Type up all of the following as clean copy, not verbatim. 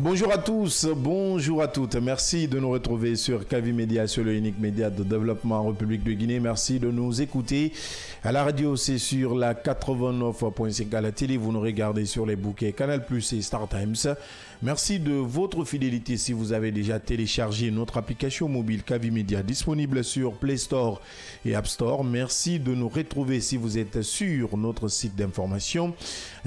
Bonjour à tous, bonjour à toutes. Merci de nous retrouver sur Kavi Média, sur le unique média de développement en République de Guinée. Merci de nous écouter. À la radio, c'est sur la 89.5. À la télé, vous nous regardez sur les bouquets Canal+ et Star Times. Merci de votre fidélité si vous avez déjà téléchargé notre application mobile Kavi Média disponible sur Play Store et App Store. Merci de nous retrouver si vous êtes sur notre site d'information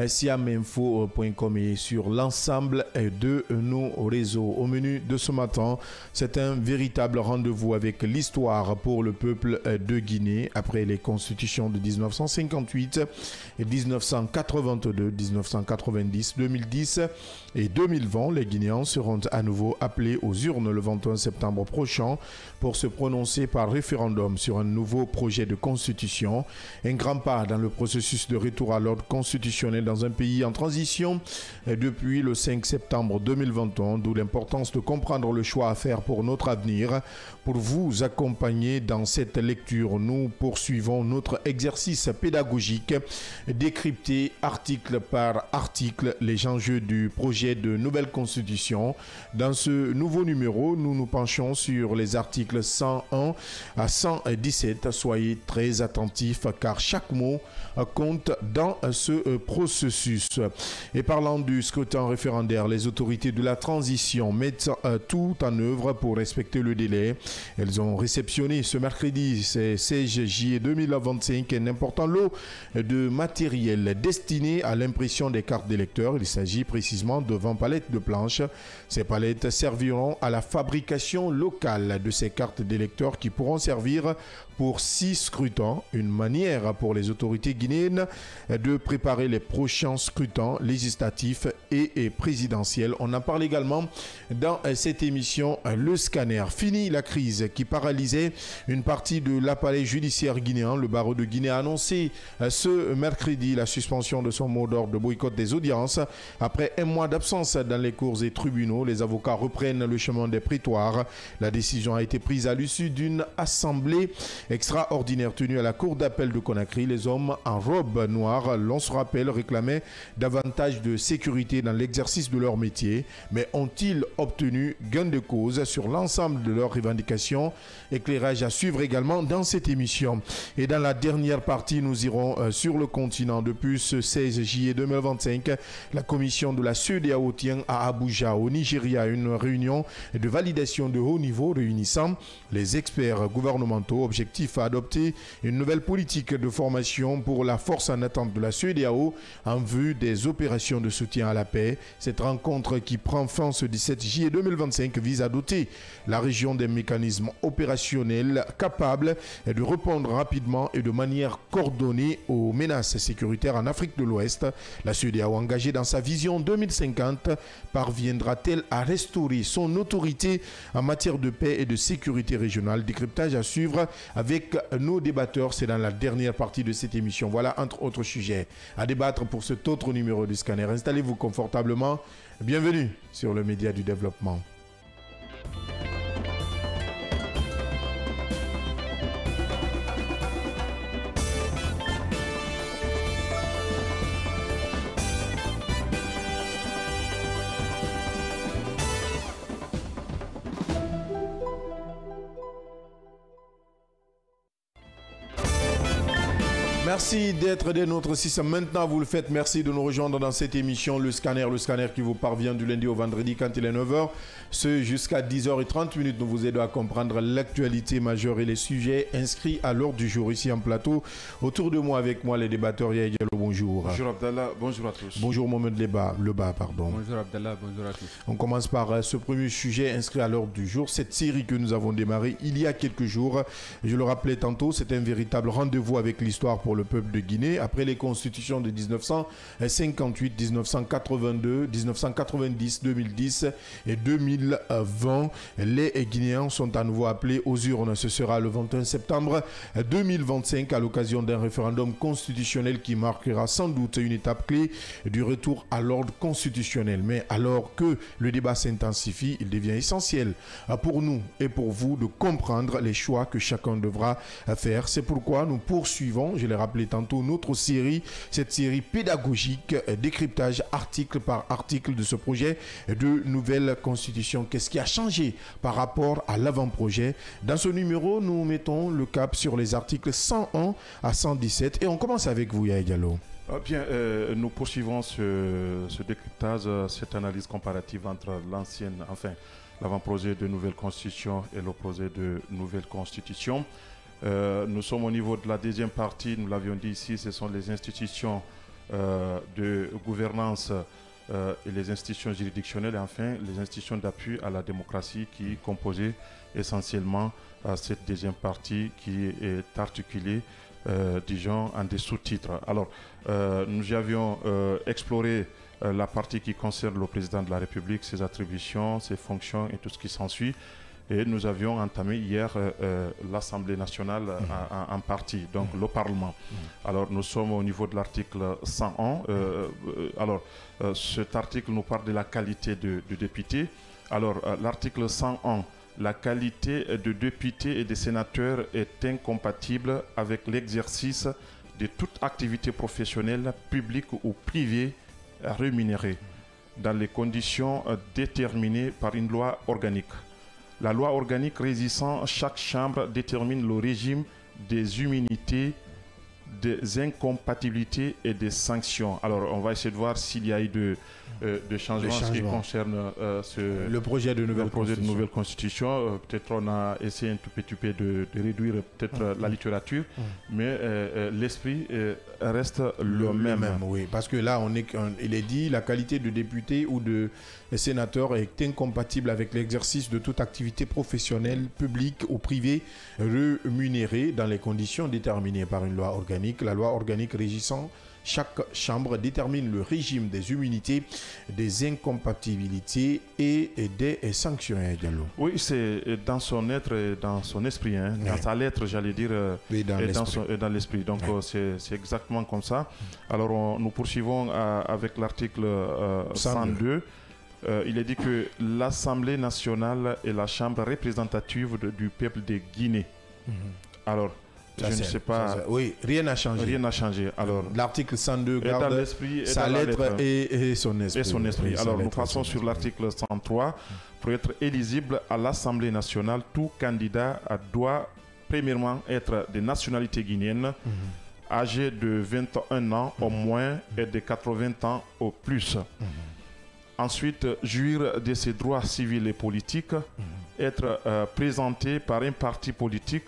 siaminfo.com et sur l'ensemble de nos réseaux. Au menu de ce matin, c'est un véritable rendez-vous avec l'histoire pour le peuple de Guinée après les constitutions de 1958, 1982, 1990, 2010 et 2020. Les Guinéens seront à nouveau appelés aux urnes le 21 septembre prochain pour se prononcer par référendum sur un nouveau projet de constitution. Un grand pas dans le processus de retour à l'ordre constitutionnel dans un pays en transition depuis le 5 septembre 2021, d'où l'importance de comprendre le choix à faire pour notre avenir. Pour vous accompagner dans cette lecture, nous poursuivons notre exercice pédagogique, décrypter article par article les enjeux du projet de nouvelle constitution. Dans ce nouveau numéro, nous nous penchons sur les articles 101 à 117. Soyez très attentifs car chaque mot compte dans ce processus. Et parlant du scrutin référendaire, les autorités de la transition mettent tout en œuvre pour respecter le délai. Elles ont réceptionné ce mercredi 16 juillet 2025 un important lot de matériel destiné à l'impression des cartes d'électeurs. Il s'agit précisément de 20 palettes de planches. Ces palettes serviront à la fabrication locale de ces cartes d'électeurs qui pourront servir pour 6 scrutins, une manière pour les autorités guinéennes de préparer les prochains scrutins législatifs et présidentiels. On en parle également dans cette émission, le scanner. Fini la crise qui paralysait une partie de l'appareil judiciaire guinéen. Le barreau de Guinée a annoncé ce mercredi la suspension de son mot d'ordre de boycott des audiences. Après un mois d'absence dans les cours et tribunaux, les avocats reprennent le chemin des prétoires. La décision a été prise à l'issue d'une assemblée extraordinaire tenue à la cour d'appel de Conakry. Les hommes en robe noire, l'on se rappelle, réclamaient davantage de sécurité dans l'exercice de leur métier. Mais ont-ils obtenu gain de cause sur l'ensemble de leurs revendications? Éclairage à suivre également dans cette émission. Et dans la dernière partie, nous irons sur le continent. Depuis ce 16 juillet 2025, la commission de la CEDEAO tient à Abuja, au Nigeria, une réunion de validation de haut niveau réunissant les experts gouvernementaux. Objectif à adopter une nouvelle politique de formation pour la force en attente de la CEDEAO en vue des opérations de soutien à la paix. Cette rencontre qui prend fin ce 17 juillet 2025 vise à doter la région des mécanismes opérationnels capables de répondre rapidement et de manière coordonnée aux menaces sécuritaires en Afrique de l'Ouest. La CEDEAO, engagée dans sa vision 2050, parviendra-t-elle à restaurer son autorité en matière de paix et de sécurité régionale? Décryptage à suivre avec nos débatteurs. C'est dans la dernière partie de cette émission. Voilà entre autres sujets à débattre pour cet autre numéro du scanner. Installez-vous confortablement. Bienvenue sur le média du développement. Merci d'être des nôtres. Si c'est maintenant vous le faites, merci de nous rejoindre dans cette émission Le Scanner qui vous parvient du lundi au vendredi quand il est 9h. Ce jusqu'à 10h30, nous vous aidons à comprendre l'actualité majeure et les sujets inscrits à l'ordre du jour ici en plateau. Autour de moi, avec moi, les débatteurs. Yaïdialo, bonjour. Bonjour Abdallah, bonjour à tous. Bonjour Mohamed Lebas, pardon. Bonjour Abdallah, bonjour à tous. On commence par ce premier sujet inscrit à l'ordre du jour. Cette série que nous avons démarrée il y a quelques jours, je le rappelais tantôt, c'est un véritable rendez-vous avec l'histoire pour le peuple de Guinée. Après les constitutions de 1958, 1982, 1990, 2010 et 2020, les Guinéens sont à nouveau appelés aux urnes. Ce sera le 21 septembre 2025 à l'occasion d'un référendum constitutionnel qui marquera sans doute une étape clé du retour à l'ordre constitutionnel. Mais alors que le débat s'intensifie, il devient essentiel pour nous et pour vous de comprendre les choix que chacun devra faire. C'est pourquoi nous poursuivons, je le rappelle, rappelé tantôt notre série, cette série pédagogique, décryptage article par article de ce projet de nouvelle constitution. Qu'est-ce qui a changé par rapport à l'avant-projet? Dans ce numéro, nous mettons le cap sur les articles 101 à 117 et on commence avec vous, Yaya Diallo. Bien, nous poursuivons ce décryptage, cette analyse comparative entre l'avant-projet de nouvelle constitution et le projet de nouvelle constitution. Nous sommes au niveau de la deuxième partie, nous l'avions dit ici, ce sont les institutions de gouvernance et les institutions juridictionnelles et enfin les institutions d'appui à la démocratie qui composaient essentiellement cette deuxième partie qui est articulée disons en des sous-titres. Alors, nous avions exploré la partie qui concerne le président de la République, ses attributions, ses fonctions et tout ce qui s'ensuit. Et nous avions entamé hier l'Assemblée nationale en partie, donc le Parlement. Alors, nous sommes au niveau de l'article 101. Cet article nous parle de la qualité de député. Alors, l'article 101. La qualité de député et de sénateur est incompatible avec l'exercice de toute activité professionnelle, publique ou privée rémunérée, dans les conditions déterminées par une loi organique. La loi organique régissant chaque chambre détermine le régime des immunités, des incompatibilités et des sanctions. Alors, on va essayer de voir s'il y a eu de changements en ce qui concerne le projet de nouvelle constitution. Peut-être on a essayé un tout petit peu de réduire peut-être la littérature, mais l'esprit reste le même. Oui, parce que là, il est dit la qualité de député ou de sénateur est incompatible avec l'exercice de toute activité professionnelle, publique ou privée rémunérée dans les conditions déterminées par une loi organique. La loi organique régissant chaque chambre détermine le régime des immunités, des incompatibilités et des sanctions. Oui, c'est dans son être et dans son esprit, hein, dans sa lettre, j'allais dire, et dans l'esprit. Donc, c'est exactement comme ça. Alors, nous poursuivons avec l'article 102. Il est dit que l'Assemblée nationale est la chambre représentative du peuple de Guinée. Alors, je ne sais pas. Oui, rien n'a changé. Rien n'a changé. Alors, l'article 102 garde sa lettre et son esprit. Alors, nous passons sur l'article 103. Pour être éligible à l'Assemblée nationale, tout candidat doit premièrement être de nationalité guinéenne, âgé de 21 ans au moins et de 80 ans au plus. Ensuite, jouir de ses droits civils et politiques, être présenté par un parti politique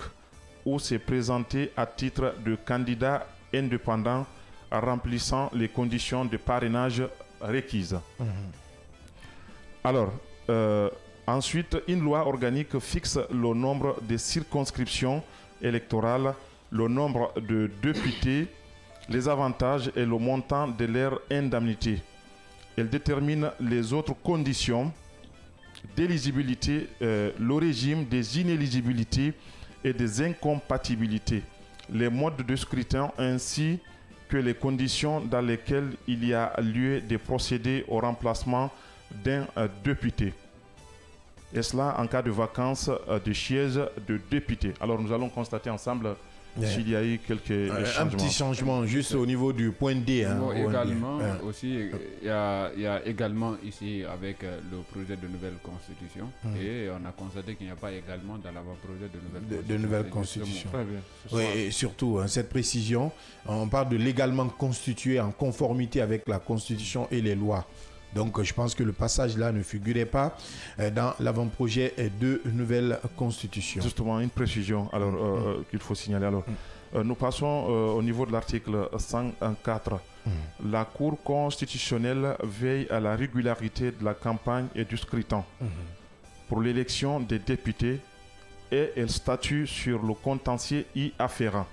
ou se présenter à titre de candidat indépendant remplissant les conditions de parrainage requises. Alors, ensuite, une loi organique fixe le nombre de circonscriptions électorales, le nombre de députés, les avantages et le montant de leur indemnité. Elle détermine les autres conditions d'éligibilité, le régime des inéligibilités et des incompatibilités, les modes de scrutin ainsi que les conditions dans lesquelles il y a lieu de procéder au remplacement d'un député. Et cela en cas de vacance de siège de député. Alors nous allons constater ensemble s'il y a eu quelques changements. Un petit changement juste au niveau du point D. Bon, également, aussi, il y a également ici avec le projet de nouvelle constitution et on a constaté qu'il n'y a pas également dans l'avant-projet de nouvelle constitution. Très bien. Oui, et surtout, cette précision, on parle de légalement constitué en conformité avec la constitution et les lois. Donc, je pense que le passage là ne figurait pas dans l'avant-projet de nouvelle constitution. Justement, une précision qu'il faut signaler. Alors, nous passons au niveau de l'article 104. La Cour constitutionnelle veille à la régularité de la campagne et du scrutin pour l'élection des députés et elle statue sur le contentieux y afférent.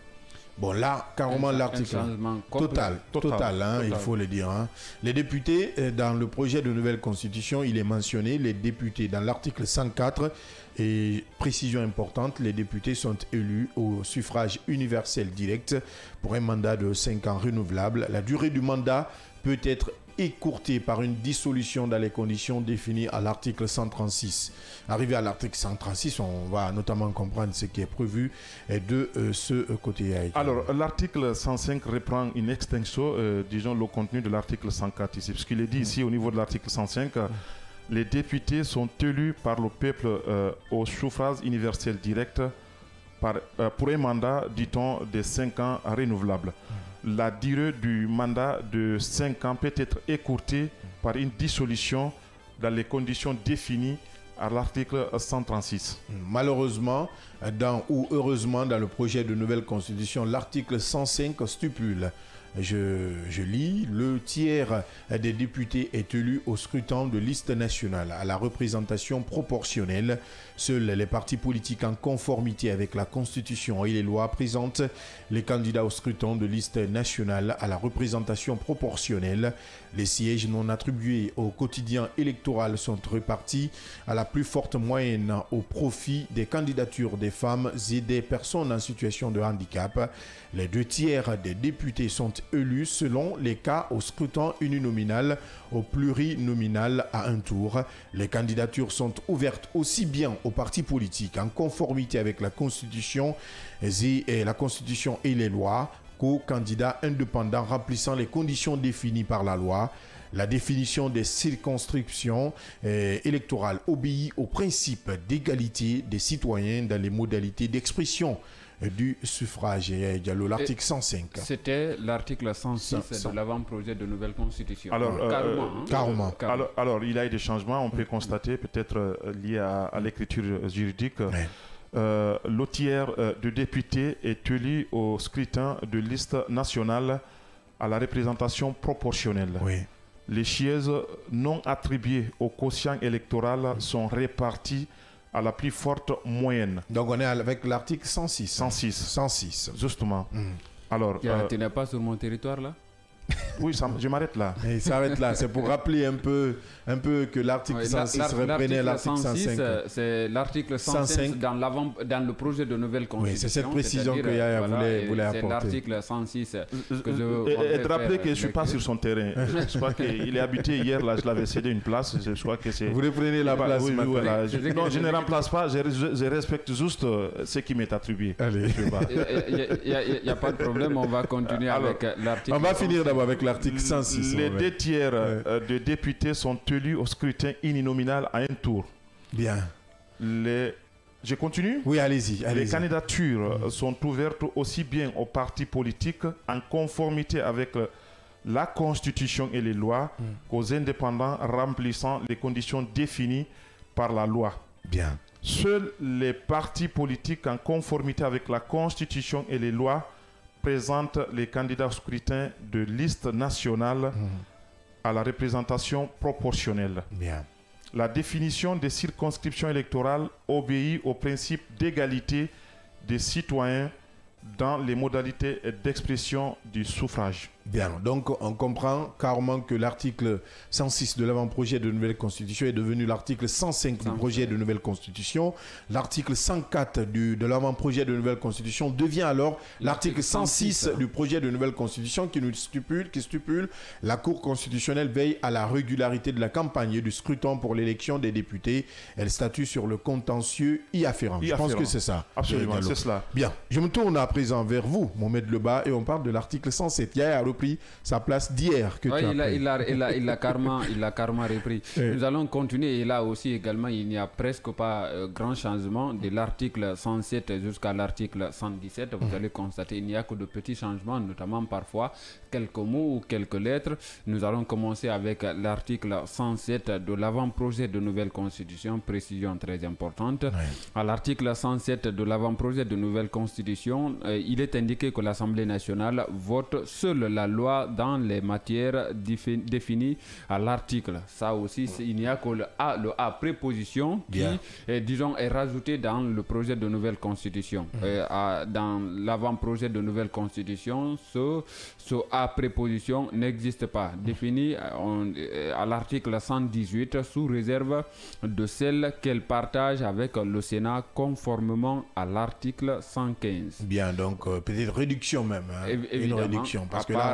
Bon, là, carrément, l'article total, il faut le dire. Les députés, dans le projet de nouvelle constitution, il est mentionné, les députés, dans l'article 104, et précision importante, les députés sont élus au suffrage universel direct pour un mandat de 5 ans renouvelable. La durée du mandat peut être écourtée par une dissolution dans les conditions définies à l'article 136. Arrivé à l'article 136, on va notamment comprendre ce qui est prévu de ce côté. Alors, l'article 105 reprend in extenso, disons, le contenu de l'article 104 ici, puisqu'il est dit ici au niveau de l'article 105, les députés sont élus par le peuple au suffrage universel direct pour un mandat, dit-on, de 5 ans renouvelable. La durée du mandat de 5 ans peut être écourtée par une dissolution dans les conditions définies à l'article 136. Malheureusement, ou heureusement, dans le projet de nouvelle constitution, l'article 105 stipule, je lis, le tiers des députés est élu au scrutin de liste nationale à la représentation proportionnelle. Seuls les partis politiques en conformité avec la Constitution et les lois présentent les candidats au scrutin de liste nationale à la représentation proportionnelle. Les sièges non attribués au quotidien électoral sont répartis à la plus forte moyenne au profit des candidatures des femmes et des personnes en situation de handicap. Les 2 tiers des députés sont élus selon les cas au scrutin uninominal, au plurinominal à un tour. Les candidatures sont ouvertes aussi bien aux partis politiques en conformité avec la Constitution et les lois qu'aux candidats indépendants remplissant les conditions définies par la loi. La définition des circonscriptions électorales obéit au principe d'égalité des citoyens dans les modalités d'expression du suffrage. L'article 105. C'était l'article 106 de l'avant-projet de nouvelle constitution. Alors, carrément. Alors, il y a eu des changements, on peut constater, peut-être liés à l'écriture juridique. Le tiers de députés est élu au scrutin de liste nationale à la représentation proportionnelle. Oui. Les sièges non attribués au quotient électoral sont répartis à la plus forte moyenne. Donc on est avec l'article 106. 106. Justement. Alors, tu n'es pas sur mon territoire là? Oui, je m'arrête là. Il s'arrête là. C'est pour rappeler un peu que l'article 106 reprenait l'article 105. C'est l'article 105 dans le projet de nouvelle constitution. Oui, c'est cette précision que Yaya voulait apporter. C'est l'article 106 que je rappeler que je ne suis pas sur son terrain. Je crois qu'il est habité hier, là, je l'avais cédé une place. Je crois que c'est... Vous reprenez la place. Oui, voilà. Non, je ne remplace pas, je respecte juste ce qui m'est attribué. Allez. Il n'y a pas de problème, on va continuer avec l'article. On va finir d'abord avec l'article 106. Les 2 tiers de députés sont élus au scrutin uninominal à un tour. Bien. Je continue? Oui, allez-y. Les candidatures sont ouvertes aussi bien aux partis politiques en conformité avec la Constitution et les lois qu'aux indépendants remplissant les conditions définies par la loi. Bien. Seuls les partis politiques en conformité avec la Constitution et les lois présente les candidats au scrutin de liste nationale à la représentation proportionnelle. Bien. La définition des circonscriptions électorales obéit au principe d'égalité des citoyens dans les modalités d'expression du suffrage. Bien, donc on comprend carrément que l'article 106 de l'avant-projet de nouvelle constitution est devenu l'article 105 du projet de nouvelle constitution. L'article 104 de l'avant-projet de nouvelle constitution devient alors l'article 106 du projet de nouvelle constitution qui stipule la Cour constitutionnelle veille à la régularité de la campagne et du scrutin pour l'élection des députés. Elle statue sur le contentieux y afférent. Je pense que c'est ça. Absolument, c'est cela. Bien, je me tourne à présent vers vous, Mohamed Leba, et on parle de l'article 107. Yaya a repris sa place d'hier que tu as pris. Il a carrément repris. Nous allons continuer et là aussi également il n'y a presque pas grand changement de l'article 107 jusqu'à l'article 117. Vous allez constater il n'y a que de petits changements, notamment parfois quelques mots ou quelques lettres. Nous allons commencer avec l'article 107 de l'avant-projet de nouvelle constitution, précision très importante. À l'article 107 de l'avant-projet de nouvelle constitution, il est indiqué que l'Assemblée nationale vote seule la loi dans les matières définies à l'article. Ça aussi, il n'y a que le A préposition qui, est rajouté dans le projet de nouvelle constitution. Dans l'avant-projet de nouvelle constitution, ce A préposition n'existe pas. Défini à l'article 118 sous réserve de celle qu'elle partage avec le Sénat conformément à l'article 115. Bien, donc peut-être réduction même. Une réduction. Parce que là,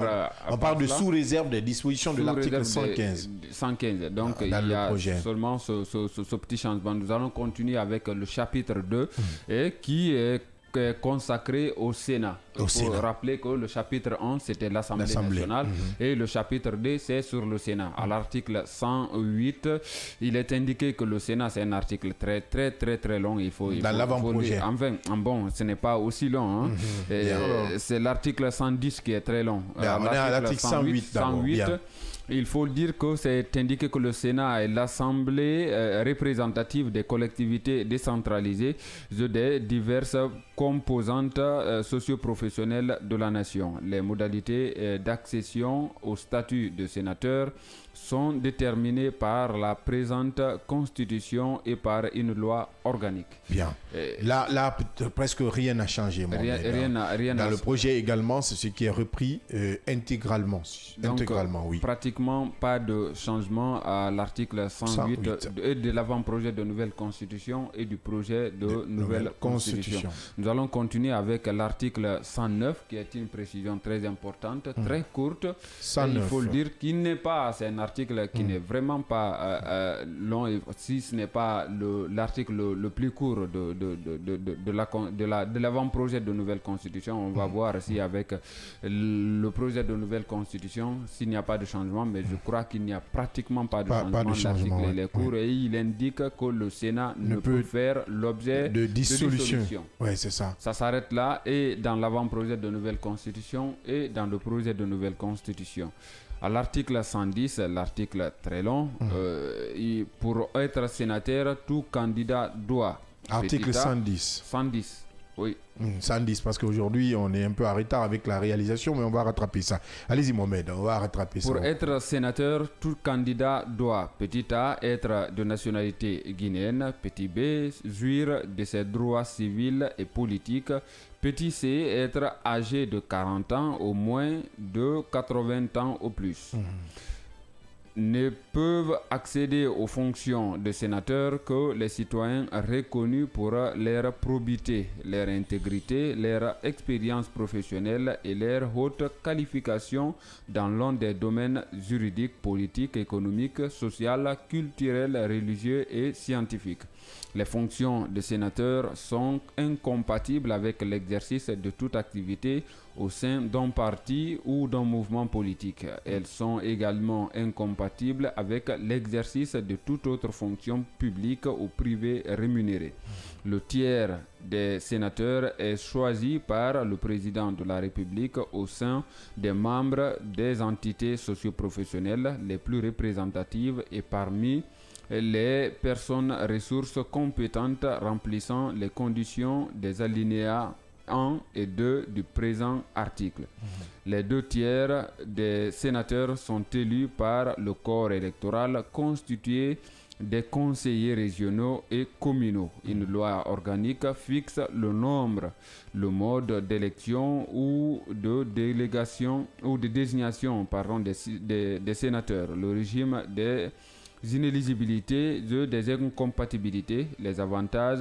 on parle de sous-réserve des dispositions de l'article 115. 115. Donc, il y a seulement ce petit changement. Nous allons continuer avec le chapitre 2 qui est consacré au Sénat. Il faut rappeler que le chapitre 1, c'était l'Assemblée nationale et le chapitre 2, c'est sur le Sénat. À l'article 108, il est indiqué que le Sénat, c'est un article très long. Il faut dans l'avant-projet. Enfin, bon, ce n'est pas aussi long. C'est l'article 110 qui est très long. On est à l'article 108. Il faut dire que c'est indiqué que le Sénat est l'assemblée représentative des collectivités décentralisées des diverses composantes socio-professionnelles de la nation. Les modalités d'accession au statut de sénateur sont déterminées par la présente constitution et par une loi organique. Bien. Là, presque rien n'a changé. Rien dans le projet également, c'est ce qui est repris intégralement. Donc, oui. Pratiquement pas de changement à l'article 108 de l'avant-projet de nouvelle constitution et du projet de nouvelle constitution. Nous allons continuer avec l'article 109 qui est une précision très importante, très courte. 109. Il faut le dire qu'il n'est pas, c'est un article qui n'est vraiment pas long, si ce n'est pas l'article le plus court de l'avant-projet de nouvelle constitution. On va voir si avec le projet de nouvelle constitution, s'il n'y a pas de changement, mais je crois qu'il n'y a pratiquement pas de changement. L'article est court et il indique que le Sénat ne peut faire l'objet de dissolution. Oui, c'est ça. Ça s'arrête là, et dans l'avant-projet de nouvelle constitution et dans le projet de nouvelle constitution. À l'article 110, l'article très long, pour être sénateur, tout candidat doit... Article 110. 110, oui. 110, parce qu'aujourd'hui, on est un peu en retard avec la réalisation, mais on va rattraper ça. Allez-y, Mohamed, on va rattraper ça. Pour être sénateur, tout candidat doit, petit a, être de nationalité guinéenne, petit b, jouir de ses droits civils et politiques, petit c, être âgé de 40 ans au moins, de 80 ans au plus. Ne peuvent accéder aux fonctions de sénateur que les citoyens reconnus pour leur probité, leur intégrité, leur expérience professionnelle et leur haute qualification dans l'un des domaines juridiques, politiques, économiques, sociaux, culturels, religieux et scientifiques. Les fonctions de sénateur sont incompatibles avec l'exercice de toute activité au sein d'un parti ou d'un mouvement politique. Elles sont également incompatibles avec l'exercice de toute autre fonction publique ou privée rémunérée. Le tiers des sénateurs est choisi par le président de la République au sein des membres des entités socio-professionnelles les plus représentatives et parmi les personnes ressources compétentes remplissant les conditions des alinéas 1 et 2 du présent article. Les 2 tiers des sénateurs sont élus par le corps électoral constitué des conseillers régionaux et communaux. Une loi organique fixe le nombre, le mode d'élection ou de délégation ou de désignation des sénateurs, le régime des inéligibilités, des incompatibilités, les avantages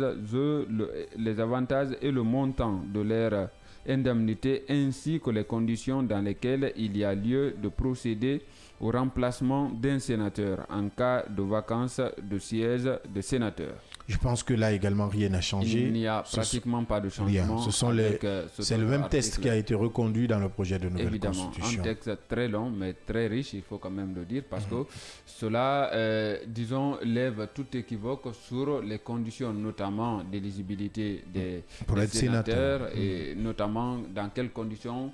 et le montant de leur indemnité ainsi que les conditions dans lesquelles il y a lieu de procéder au remplacement d'un sénateur en cas de vacance de siège de sénateur. Je pense que là également rien n'a changé. Il n'y a pratiquement pas de changement. C'est le même texte qui a été reconduit dans le projet de nouvelle constitution. Un texte très long mais très riche, il faut quand même le dire, parce que cela, disons, lève tout équivoque sur les conditions, notamment d'éligibilité des sénateurs et notamment dans quelles conditions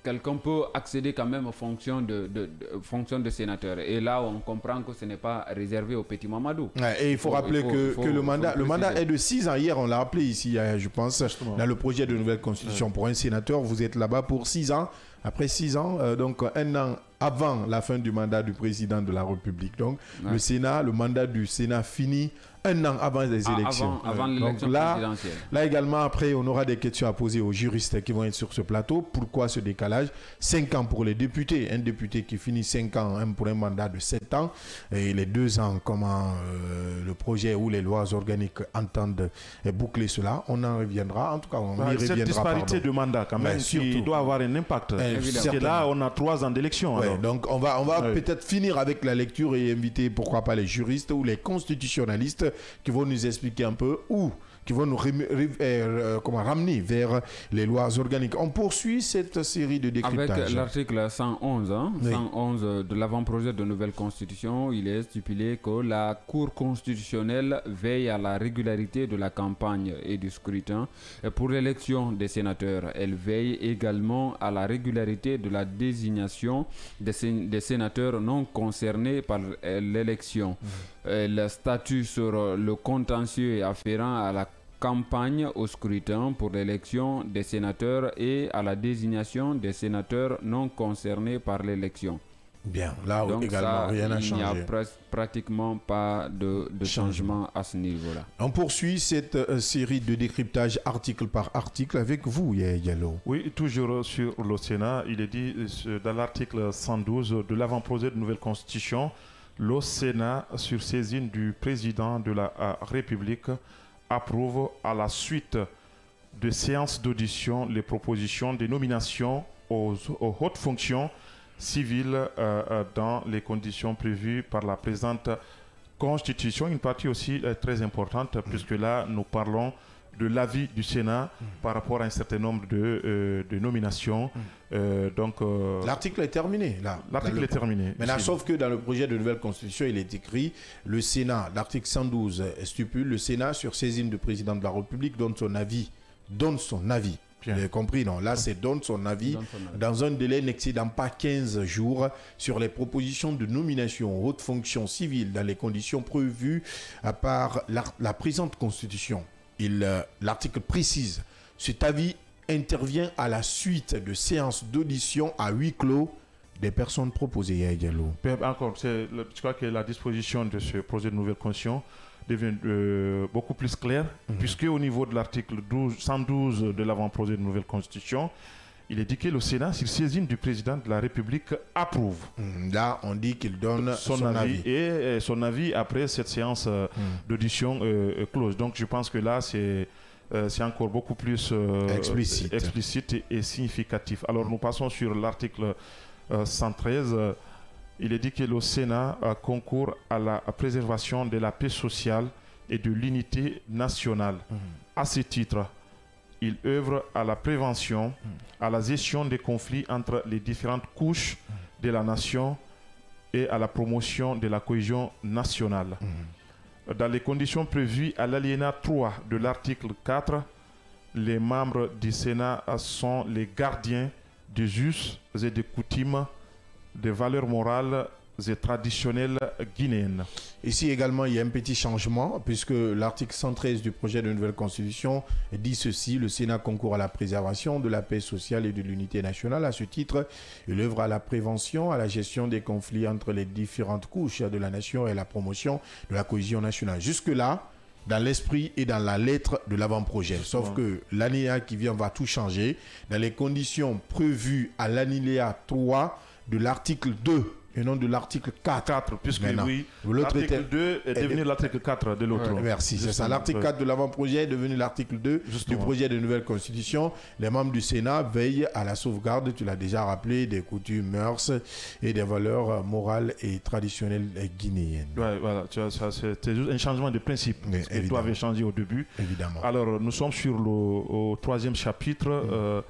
quelqu'un peut accéder quand même aux fonctions de sénateur. Et là, on comprend que ce n'est pas réservé au petit Mamadou. Et il faut rappeler que le mandat est de 6 ans. Hier, on l'a rappelé ici, je pense, dans le projet de nouvelle constitution. Pour un sénateur, vous êtes là-bas pour 6 ans. Après 6 ans, donc 1 an avant la fin du mandat du président de la République. Donc, le mandat du Sénat finit 1 an avant les élections. Avant l'élection présidentielle. Là également, après, on aura des questions à poser aux juristes qui vont être sur ce plateau. Pourquoi ce décalage? 5 ans pour les députés. Un député qui finit 5 ans pour un mandat de 7 ans. Et les 2 ans, comment le projet ou les lois organiques entendent boucler cela. On en reviendra. En tout cas, on y reviendra. Cette disparité de mandat, quand même, qui doit avoir un impact. Parce que là, on a 3 ans d'élection. Ouais, donc on va peut-être finir avec la lecture et inviter, pourquoi pas, les juristes ou les constitutionnalistes qui vont nous expliquer un peu qui vont nous ramener vers les lois organiques. On poursuit cette série de décryptages. Avec l'article 111, 111 de l'avant-projet de nouvelle constitution, il est stipulé que la Cour constitutionnelle veille à la régularité de la campagne et du scrutin. Et pour l'élection des sénateurs, elle veille également à la régularité de la désignation des sénateurs non concernés par l'élection. Le statut sur le contentieux afférent à la campagne au scrutin pour l'élection des sénateurs et à la désignation des sénateurs non concernés par l'élection. Bien, là donc également, rien n'a changé. Il n'y a pratiquement pas de changement à ce niveau-là. On poursuit cette série de décryptage article par article avec vous, Yalo. Oui, toujours sur le Sénat, il est dit dans l'article 112 de l'avant-projet de nouvelle constitution, le Sénat, sur saisine du président de la République, approuve à la suite de séances d'audition les propositions de nomination aux hautes fonctions civiles dans les conditions prévues par la présente Constitution. Une partie aussi très importante, puisque là, nous parlons de l'avis du Sénat par rapport à un certain nombre de nominations. L'article est terminé, là. L'article est terminé. Maintenant, sauf que dans le projet de nouvelle constitution, il est écrit, le Sénat, l'article 112 stipule, le Sénat, sur saisine du président de la République, donne son avis. Vous avez compris, non? Là, c'est donne son avis dans un délai n'excédant pas 15 jours sur les propositions de nomination aux hautes fonctions civiles dans les conditions prévues par la présente Constitution. L'article précise, cet avis intervient à la suite de séances d'audition à huis clos des personnes proposées. Encore, je crois que la disposition de ce projet de nouvelle constitution devient beaucoup plus claire, puisque au niveau de l'article 112 de l'avant-projet de nouvelle constitution, il est dit que le Sénat, sur saisine du président de la République, approuve. Là, on dit qu'il donne son avis. Et son avis après cette séance d'audition close. Donc, je pense que là, c'est encore beaucoup plus explicite et significatif. Alors, nous passons sur l'article 113. Il est dit que le Sénat concourt à la préservation de la paix sociale et de l'unité nationale. À ce titre, il œuvre à la prévention, à la gestion des conflits entre les différentes couches de la nation et à la promotion de la cohésion nationale. Dans les conditions prévues à l'alinéa 3 de l'article 4, les membres du Sénat sont les gardiens des us et des coutumes, des valeurs morales et traditionnelles guinéennes. Ici également, il y a un petit changement, puisque l'article 113 du projet de nouvelle constitution dit ceci: le Sénat concourt à la préservation de la paix sociale et de l'unité nationale. À ce titre, il œuvre à la prévention, à la gestion des conflits entre les différentes couches de la nation et à la promotion de la cohésion nationale. Jusque-là, dans l'esprit et dans la lettre de l'avant-projet. Sauf que l'alinéa qui vient va tout changer. Dans les conditions prévues à l'alinéa 3 de l'article 2 et non de l'article 4. Puisque l'article 2 est devenu l'article 4 de l'autre. Merci, c'est ça. L'article 4 de l'avant-projet est devenu l'article 2 du projet de nouvelle constitution. Les membres du Sénat veillent à la sauvegarde, tu l'as déjà rappelé, des coutumes, mœurs et des valeurs morales et traditionnelles guinéennes. Ouais, voilà, c'est juste un changement de principe. Que toi avais changé au début. Évidemment. Alors, nous sommes sur le troisième chapitre.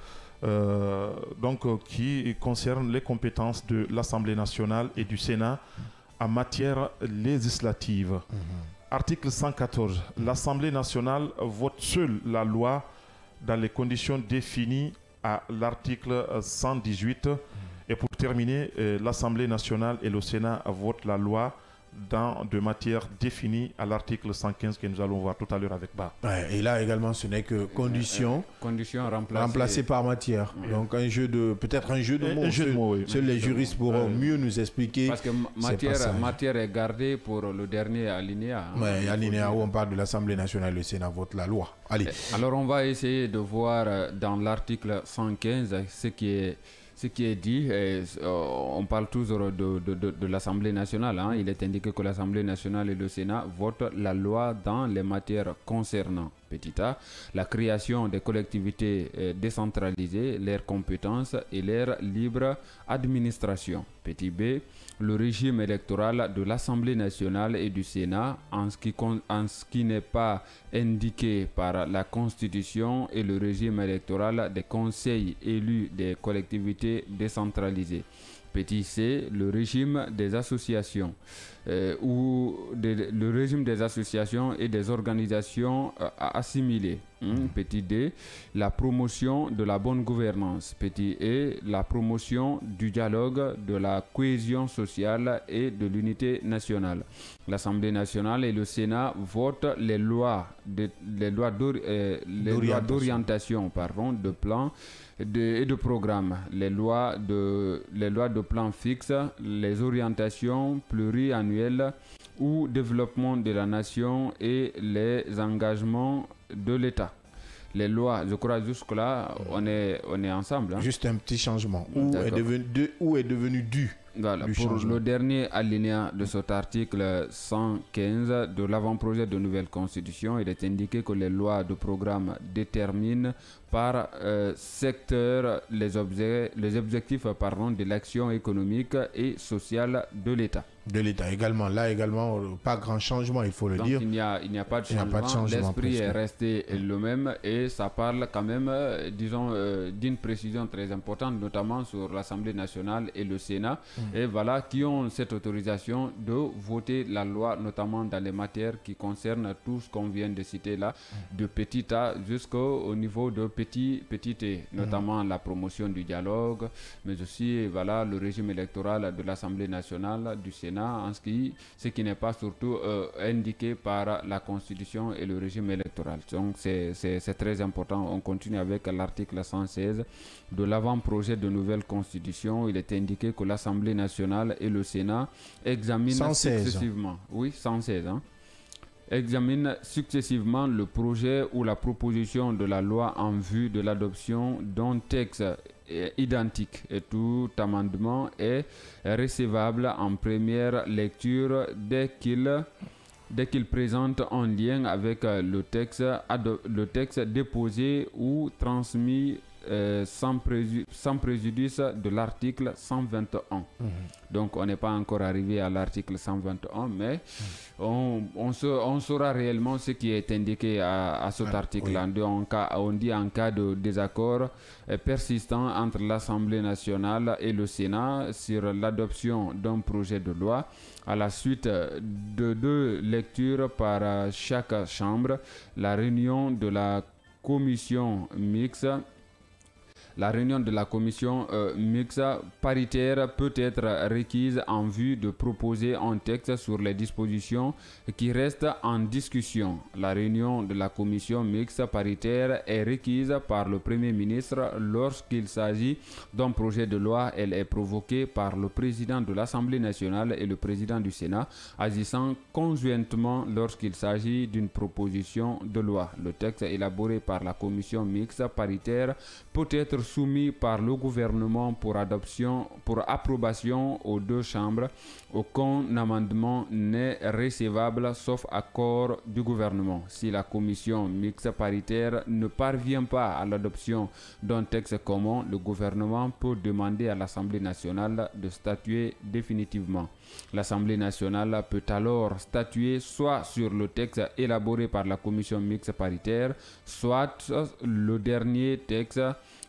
Qui concerne les compétences de l'Assemblée nationale et du Sénat en matière législative. Article 114. L'Assemblée nationale vote seule la loi dans les conditions définies à l'article 118. Et pour terminer, l'Assemblée nationale et le Sénat votent la loi dans de matières définies à l'article 115 que nous allons voir tout à l'heure avec Ba. Et là également, ce n'est que conditions remplacées par matière. Donc peut-être un jeu de mots. Seuls les juristes pourront mieux nous expliquer. Parce que matière est gardée pour le dernier alinéa. Alinéa où on parle de l'Assemblée nationale et le Sénat vote la loi. Allez. Alors on va essayer de voir dans l'article 115 ce qui est dit. On parle toujours de l'Assemblée nationale. Il est indiqué que l'Assemblée nationale et le Sénat votent la loi dans les matières concernant, petit a, la création des collectivités décentralisées, leurs compétences et leur libre administration. Petit b, le régime électoral de l'Assemblée nationale et du Sénat en ce qui n'est pas indiqué par la Constitution et le régime électoral des conseils élus des collectivités décentralisées. Petit c, le régime des associations le régime des associations et des organisations assimilées. Petit d, la promotion de la bonne gouvernance. Petit e, la promotion du dialogue, de la cohésion sociale et de l'unité nationale. L'Assemblée nationale et le Sénat votent les lois d'orientation, de plan et de programme, les lois de plan fixe, les orientations pluriannuelles ou développement de la nation et les engagements de l'État. Les lois, je crois jusque-là, on est ensemble. Juste un petit changement. Où est devenu dû? Voilà, pour le dernier alinéa de cet article 115 de l'avant-projet de nouvelle constitution, il est indiqué que les lois de programme déterminent par secteur les objectifs de l'action économique et sociale de l'État. De l'État également. Là également, pas grand changement, il faut le dire. Il n'y a pas de changement. L'esprit est resté le même et ça parle quand même, d'une précision très importante, notamment sur l'Assemblée nationale et le Sénat. Et voilà, qui ont cette autorisation de voter la loi, notamment dans les matières qui concernent tout ce qu'on vient de citer là, de petit a jusqu'au niveau de petit t, notamment la promotion du dialogue, mais aussi voilà, le régime électoral de l'Assemblée nationale, du Sénat, ce qui n'est pas surtout indiqué par la Constitution et le régime électoral. Donc c'est très important. On continue avec l'article 116 de l'avant-projet de nouvelle Constitution. Il est indiqué que l'Assemblée nationale et le Sénat examinent successivement. Oui, 116. Examine successivement le projet ou la proposition de la loi en vue de l'adoption d'un texte identique, et tout amendement est recevable en première lecture dès qu'il présente un lien avec le texte déposé ou transmis sans préjudice de l'article 121. Donc on n'est pas encore arrivé à l'article 121, mais on saura réellement ce qui est indiqué à cet article. On dit en cas de désaccord persistant entre l'Assemblée nationale et le Sénat sur l'adoption d'un projet de loi, à la suite de 2 lectures par chaque chambre, la réunion de la commission mixte paritaire peut être requise en vue de proposer un texte sur les dispositions qui restent en discussion. La réunion de la commission mixte paritaire est requise par le Premier ministre lorsqu'il s'agit d'un projet de loi. Elle est provoquée par le président de l'Assemblée nationale et le président du Sénat, agissant conjointement lorsqu'il s'agit d'une proposition de loi. Le texte élaboré par la commission mixte paritaire peut être soumis par le gouvernement pour approbation aux 2 chambres. Aucun amendement n'est recevable sauf accord du gouvernement. Si la commission mixte paritaire ne parvient pas à l'adoption d'un texte commun, le gouvernement peut demander à l'Assemblée nationale de statuer définitivement. L'Assemblée nationale peut alors statuer soit sur le texte élaboré par la commission mixte paritaire, soit le dernier texte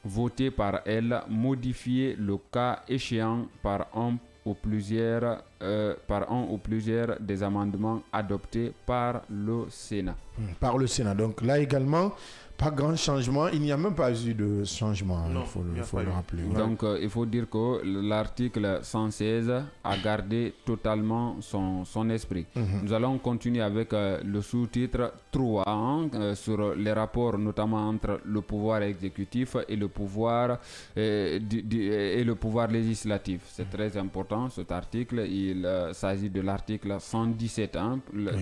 voté par elle, modifié le cas échéant par un ou plusieurs des amendements adoptés par le Sénat. Par le Sénat. Donc là également, pas grand changement. Il n'y a même pas eu de changement, il faut le rappeler. Donc il faut dire que l'article 116 a gardé totalement son esprit. Nous allons continuer avec le sous-titre 3 sur les rapports notamment entre le pouvoir exécutif et le pouvoir législatif. C'est très important cet article. Il il s'agit de l'article 117,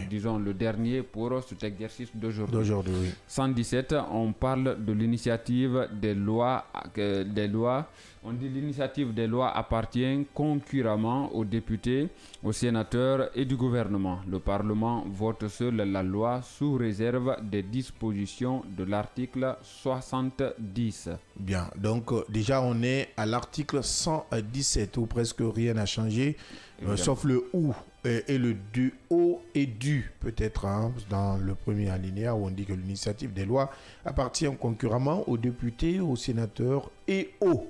disons le dernier pour cet exercice d'aujourd'hui. Oui. 117, on parle de l'initiative des lois. On dit l'initiative des lois appartient concurremment aux députés, aux sénateurs et du gouvernement. Le Parlement vote seul la loi sous réserve des dispositions de l'article 70. Bien, donc déjà on est à l'article 117 où presque rien n'a changé, sauf le ou et le du haut et du peut-être dans le premier alinéa où on dit que l'initiative des lois appartient concurremment aux députés, aux sénateurs et au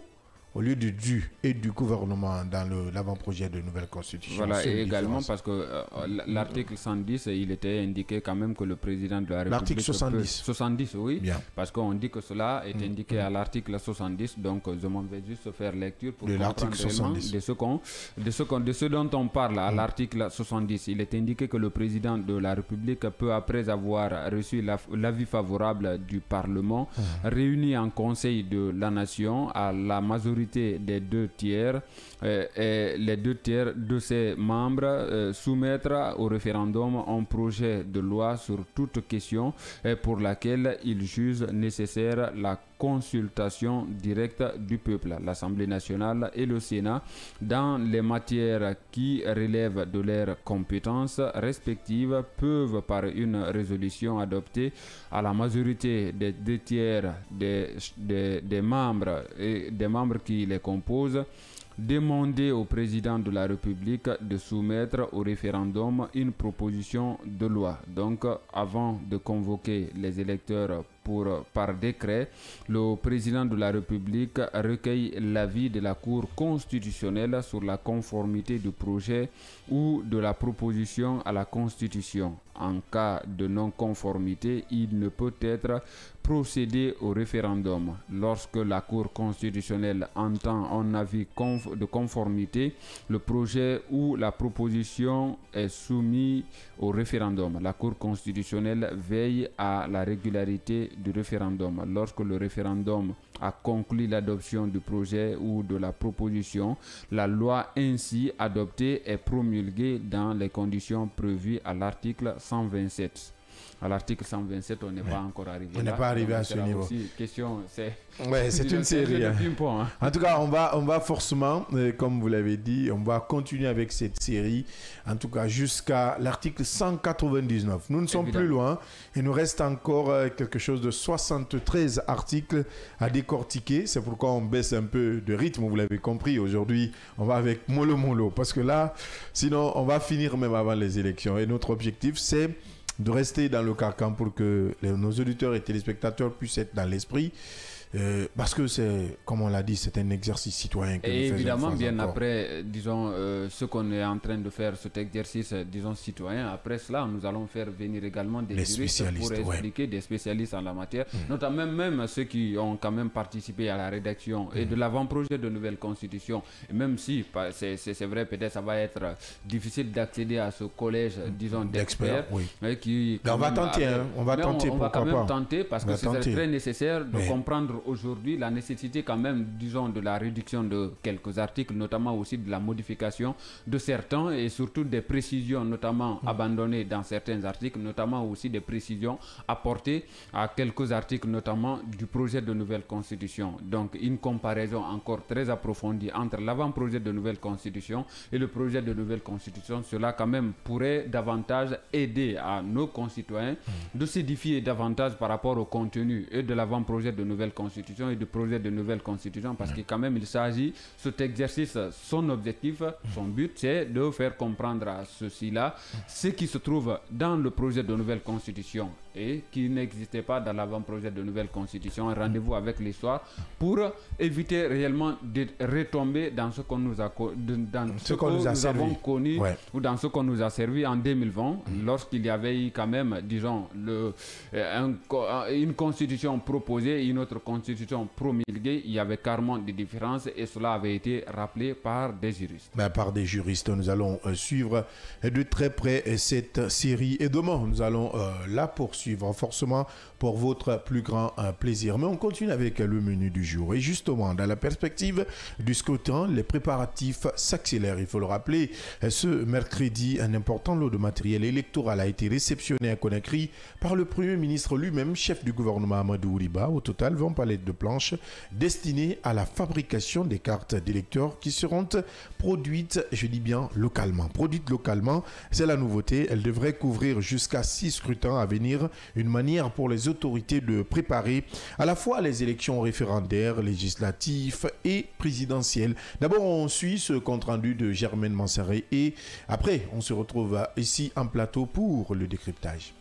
lieu du et du gouvernement dans l'avant-projet de nouvelle constitution. Voilà, et également parce que l'article 110, il était indiqué quand même que le président de la République... L'article 70. 70, oui. Bien. Parce qu'on dit que cela est indiqué à l'article 70, donc je m'en vais juste faire lecture pour comprendre réellement de ce dont on parle à l'article 70. Il est indiqué que le président de la République peut, après avoir reçu l'avis favorable du Parlement, réuni en Conseil de la Nation à la majorité des 2 tiers et les 2 tiers de ses membres soumettre au référendum un projet de loi sur toute question pour laquelle il juge nécessaire la consultation directe du peuple. L'Assemblée nationale et le Sénat, dans les matières qui relèvent de leurs compétences respectives, peuvent par une résolution adoptée à la majorité des 2 tiers des membres et des membres qui les composent, demander au président de la République de soumettre au référendum une proposition de loi. Donc, avant de convoquer les électeurs par décret, le président de la République recueille l'avis de la Cour constitutionnelle sur la conformité du projet ou de la proposition à la Constitution. En cas de non-conformité, il ne peut être procédé au référendum. Lorsque la Cour constitutionnelle entend un avis de conformité, le projet ou la proposition est soumis au référendum. La Cour constitutionnelle veille à la régularité du référendum. Lorsque le référendum a conclu l'adoption du projet ou de la proposition, la loi ainsi adoptée est promulguée dans les conditions prévues à l'article 127. À l'article 127, on n'est pas encore arrivé. On n'est pas arrivé à ce niveau. C'est une série. En tout cas, on va forcément, comme vous l'avez dit, on va continuer avec cette série, en tout cas jusqu'à l'article 199. Nous ne sommes plus loin. Il nous reste encore quelque chose de 73 articles à décortiquer. C'est pourquoi on baisse un peu de rythme, vous l'avez compris. Aujourd'hui, on va avec mollo, parce que là, sinon, on va finir même avant les élections. Et notre objectif, c'est de rester dans le carcan pour que nos auditeurs et téléspectateurs puissent être dans l'esprit. Parce que c'est, comme on l'a dit, c'est un exercice citoyen que nous faisons. Évidemment, bien encore. Après, disons, ce qu'on est en train de faire, cet exercice, disons, citoyen, après cela, nous allons faire venir également des juristes pour expliquer, des spécialistes en la matière, notamment même ceux qui ont quand même participé à la rédaction et de l'avant-projet de nouvelle constitution. Et même si, c'est vrai, peut-être ça va être difficile d'accéder à ce collège, disons, d'experts. On va tenter, on va tenter, on va quand même tenter, parce que c'est très nécessaire de comprendre aujourd'hui la nécessité quand même, disons, de la réduction de quelques articles, notamment aussi de la modification de certains et surtout des précisions notamment abandonnées dans certains articles, notamment aussi des précisions apportées à quelques articles notamment du projet de nouvelle constitution. Donc une comparaison encore très approfondie entre l'avant-projet de nouvelle constitution et le projet de nouvelle constitution, cela quand même pourrait davantage aider à nos concitoyens de s'édifier davantage par rapport au contenu et de l'avant-projet de nouvelle constitution et du projet de nouvelle constitution, parce que quand même il s'agit, cet exercice, son objectif, son but, c'est de faire comprendre à ceux-ci-là ce qui se trouve dans le projet de nouvelle constitution et qui n'existait pas dans l'avant-projet de nouvelle constitution. Un rendez-vous avec l'histoire pour éviter réellement de retomber dans ce qu'on nous a avons connu ou dans ce qu'on nous a servi en 2020 lorsqu'il y avait eu quand même, disons, une constitution proposée et une autre constitution promulguée. Il y avait carrément des différences et cela avait été rappelé par des juristes. Par des juristes, nous allons suivre de très près cette série et demain nous allons la poursuivre suivre forcément pour votre plus grand plaisir. Mais on continue avec le menu du jour. Et justement, dans la perspective du scrutin, les préparatifs s'accélèrent. Il faut le rappeler, ce mercredi, un important lot de matériel électoral a été réceptionné à Conakry par le Premier ministre lui-même, chef du gouvernement Amadou Ouriba. Au total, 20 palettes de planches destinées à la fabrication des cartes d'électeurs qui seront produites, je dis bien localement. Produites localement, c'est la nouveauté. Elles devraient couvrir jusqu'à 6 scrutins à venir, une manière pour les autorités de préparer à la fois les élections référendaires, législatives et présidentielles. D'abord, on suit ce compte-rendu de Germaine Mansaré et après, on se retrouve ici en plateau pour le décryptage.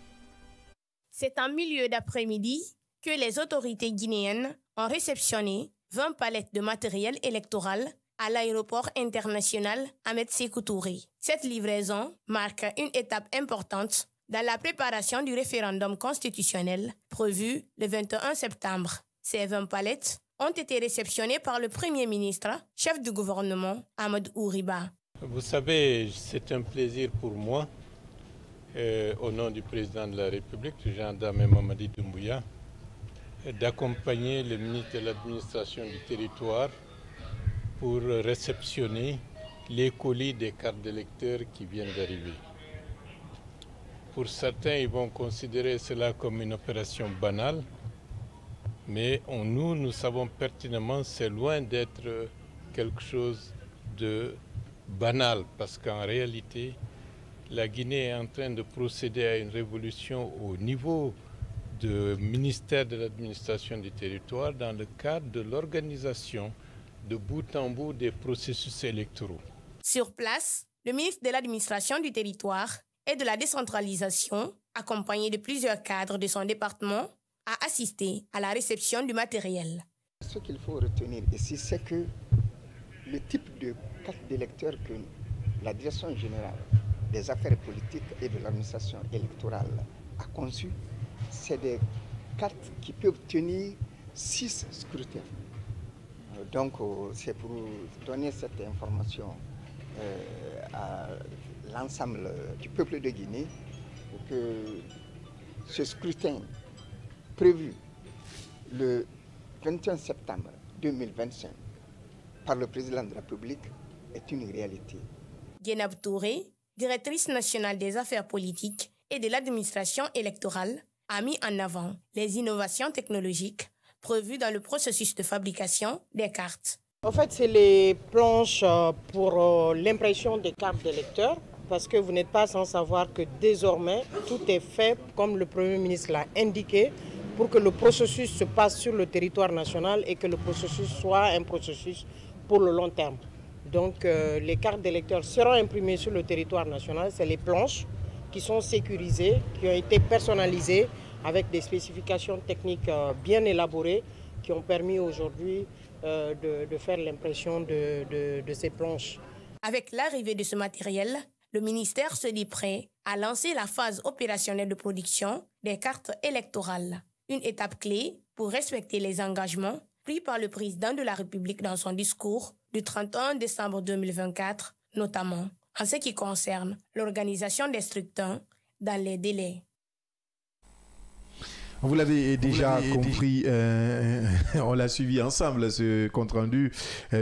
C'est en milieu d'après-midi que les autorités guinéennes ont réceptionné 20 palettes de matériel électoral à l'aéroport international Ahmed Sékou Touré. Cette livraison marque une étape importante dans la préparation du référendum constitutionnel prévu le 21 septembre. Ces 20 palettes ont été réceptionnées par le Premier ministre, chef du gouvernement, Amadou Ouriba. Vous savez, c'est un plaisir pour moi, au nom du président de la République, Jean Dramé Mamadi Doumbouya, d'accompagner le ministre de l'administration du territoire pour réceptionner les colis des cartes d'électeurs qui viennent d'arriver. Pour certains, ils vont considérer cela comme une opération banale, mais nous savons pertinemment que c'est loin d'être quelque chose de banal, parce qu'en réalité, la Guinée est en train de procéder à une révolution au niveau du ministère de l'administration du territoire dans le cadre de l'organisation de bout en bout des processus électoraux. Sur place, le ministre de l'administration du territoire et de la décentralisation, accompagné de plusieurs cadres de son département, a assisté à la réception du matériel. Ce qu'il faut retenir ici, c'est que le type de carte d'électeur que la Direction générale des affaires politiques et de l'administration électorale a conçu, c'est des cartes qui peuvent tenir 6 scrutins. Donc, c'est pour donner cette information à l'ensemble du peuple de Guinée que ce scrutin prévu le 21 septembre 2025 par le président de la République est une réalité. Guénab Touré, directrice nationale des affaires politiques et de l'administration électorale, a mis en avant les innovations technologiques prévues dans le processus de fabrication des cartes. En fait, c'est les planches pour l'impression des cartes d'électeurs, parce que vous n'êtes pas sans savoir que désormais, tout est fait, comme le Premier ministre l'a indiqué, pour que le processus se passe sur le territoire national et que le processus soit un processus pour le long terme. Donc, les cartes d'électeurs seront imprimées sur le territoire national. C'est les planches qui sont sécurisées, qui ont été personnalisées avec des spécifications techniques bien élaborées qui ont permis aujourd'hui de faire l'impression de ces planches. Avec l'arrivée de ce matériel, le ministère se dit prêt à lancer la phase opérationnelle de production des cartes électorales. Une étape clé pour respecter les engagements pris par le président de la République dans son discours du 31 décembre 2024, notamment en ce qui concerne l'organisation des scrutins dans les délais. Vous l'avez déjà compris, on l'a suivi ensemble, ce compte-rendu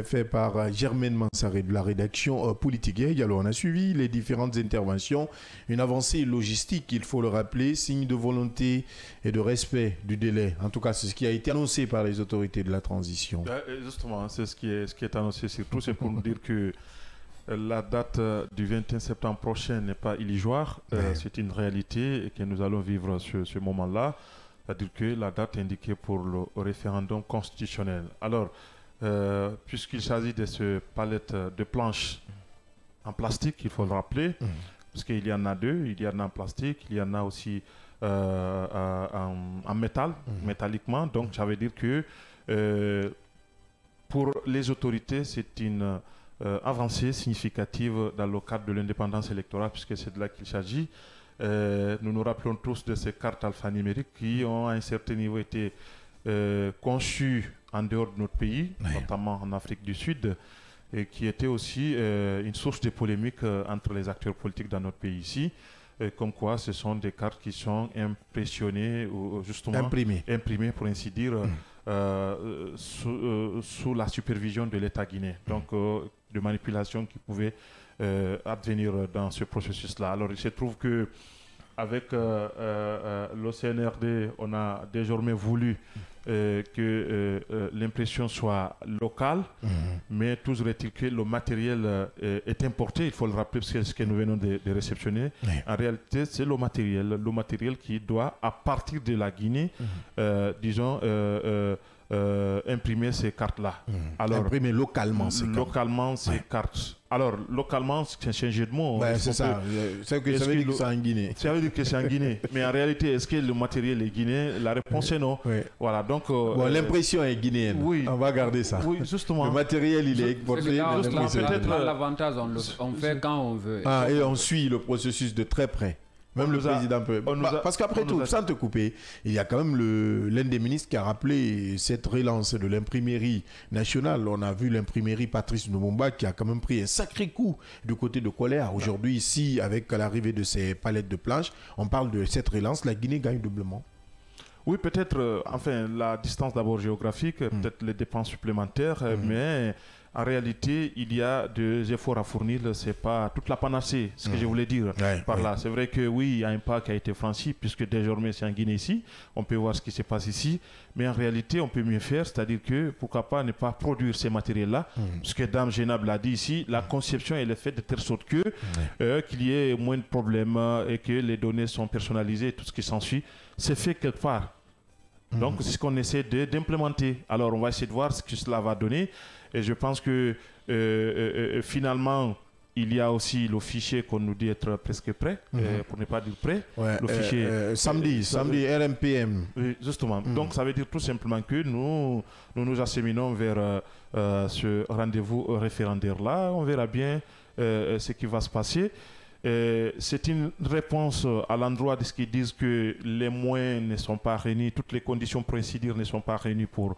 fait par Germaine Mansaré de la rédaction politique. Et alors, on a suivi les différentes interventions, une avancée logistique, il faut le rappeler, signe de volonté et de respect du délai. En tout cas, c'est ce qui a été annoncé par les autorités de la transition. Justement, c'est ce qui est annoncé surtout, c'est pour nous dire que la date du 21 septembre prochain n'est pas illusoire, c'est une réalité et que nous allons vivre ce moment-là. C'est-à-dire que la date indiquée pour le référendum constitutionnel. Alors, puisqu'il s'agit de ce palette de planches en plastique, il faut le rappeler, parce qu'il y en a deux, il y en a en plastique, il y en a aussi en métal, métalliquement. Donc, ça veut dire que pour les autorités, c'est une avancée significative dans le cadre de l'indépendance électorale, puisque c'est de là qu'il s'agit. Nous nous rappelons tous de ces cartes alphanumériques qui ont à un certain niveau été conçues en dehors de notre pays, notamment en Afrique du Sud, et qui étaient aussi une source de polémique entre les acteurs politiques dans notre pays ici. comme quoi ce sont des cartes qui sont impressionnées ou justement imprimées pour ainsi dire, sous la supervision de l'État guinéen. Donc de manipulation qui pouvaient advenir dans ce processus-là. Alors il se trouve que avec l'OCNRD, on a désormais voulu que l'impression soit locale, mais toujours est-il que le matériel est importé, il faut le rappeler parce que ce que nous venons de réceptionner, en réalité c'est le matériel qui doit, à partir de la Guinée, disons, imprimer ces cartes-là. Alors, imprimer localement ces cartes. Alors, localement, c'est un jeu de mots. C'est ça. Ça veut dire que c'est en Guinée. Ça veut dire que c'est en Guinée. Mais en réalité, est-ce que le matériel est guinéen? La réponse est non. Voilà, donc... l'impression est guinéenne. Oui. On va garder ça. Oui, justement. Le matériel, il est exporté. L'avantage, on fait quand on veut. Et on suit le processus de très près. Même le président peut. Parce qu'après tout, sans te couper, il y a quand même l'un des ministres qui a rappelé cette relance de l'imprimerie nationale. On a vu l'imprimerie Patrice Lumumba qui a quand même pris un sacré coup du côté de colère. Aujourd'hui, ici, avec l'arrivée de ces palettes de planches, on parle de cette relance. La Guinée gagne doublement. Oui, peut-être, la distance d'abord géographique, peut-être les dépenses supplémentaires, mais en réalité, il y a des efforts à fournir. C'est pas toute la panacée, ce que je voulais dire par là. C'est vrai que oui, il y a un pas qui a été franchi, puisque désormais c'est en Guinée ici. On peut voir ce qui se passe ici, mais en réalité, on peut mieux faire, c'est-à-dire que pourquoi pas ne pas produire ces matériels-là, parce que Dame Génab l'a dit ici, la conception elle est faite de telle sorte que qu'il y ait moins de problèmes et que les données sont personnalisées, tout ce qui s'ensuit, c'est fait quelque part. Donc, c'est ce qu'on essaie d'implémenter. Alors, on va essayer de voir ce que cela va donner. Et je pense que finalement, il y a aussi le fichier qu'on nous dit être presque prêt, pour ne pas dire prêt. Le fichier samedi, RMPM. Oui, justement. Donc, ça veut dire tout simplement que nous acheminons vers ce rendez-vous référendaire-là. On verra bien ce qui va se passer. C'est une réponse à l'endroit de ce qu'ils disent que les moyens ne sont pas réunis, toutes les conditions pour ainsi dire ne sont pas réunies pour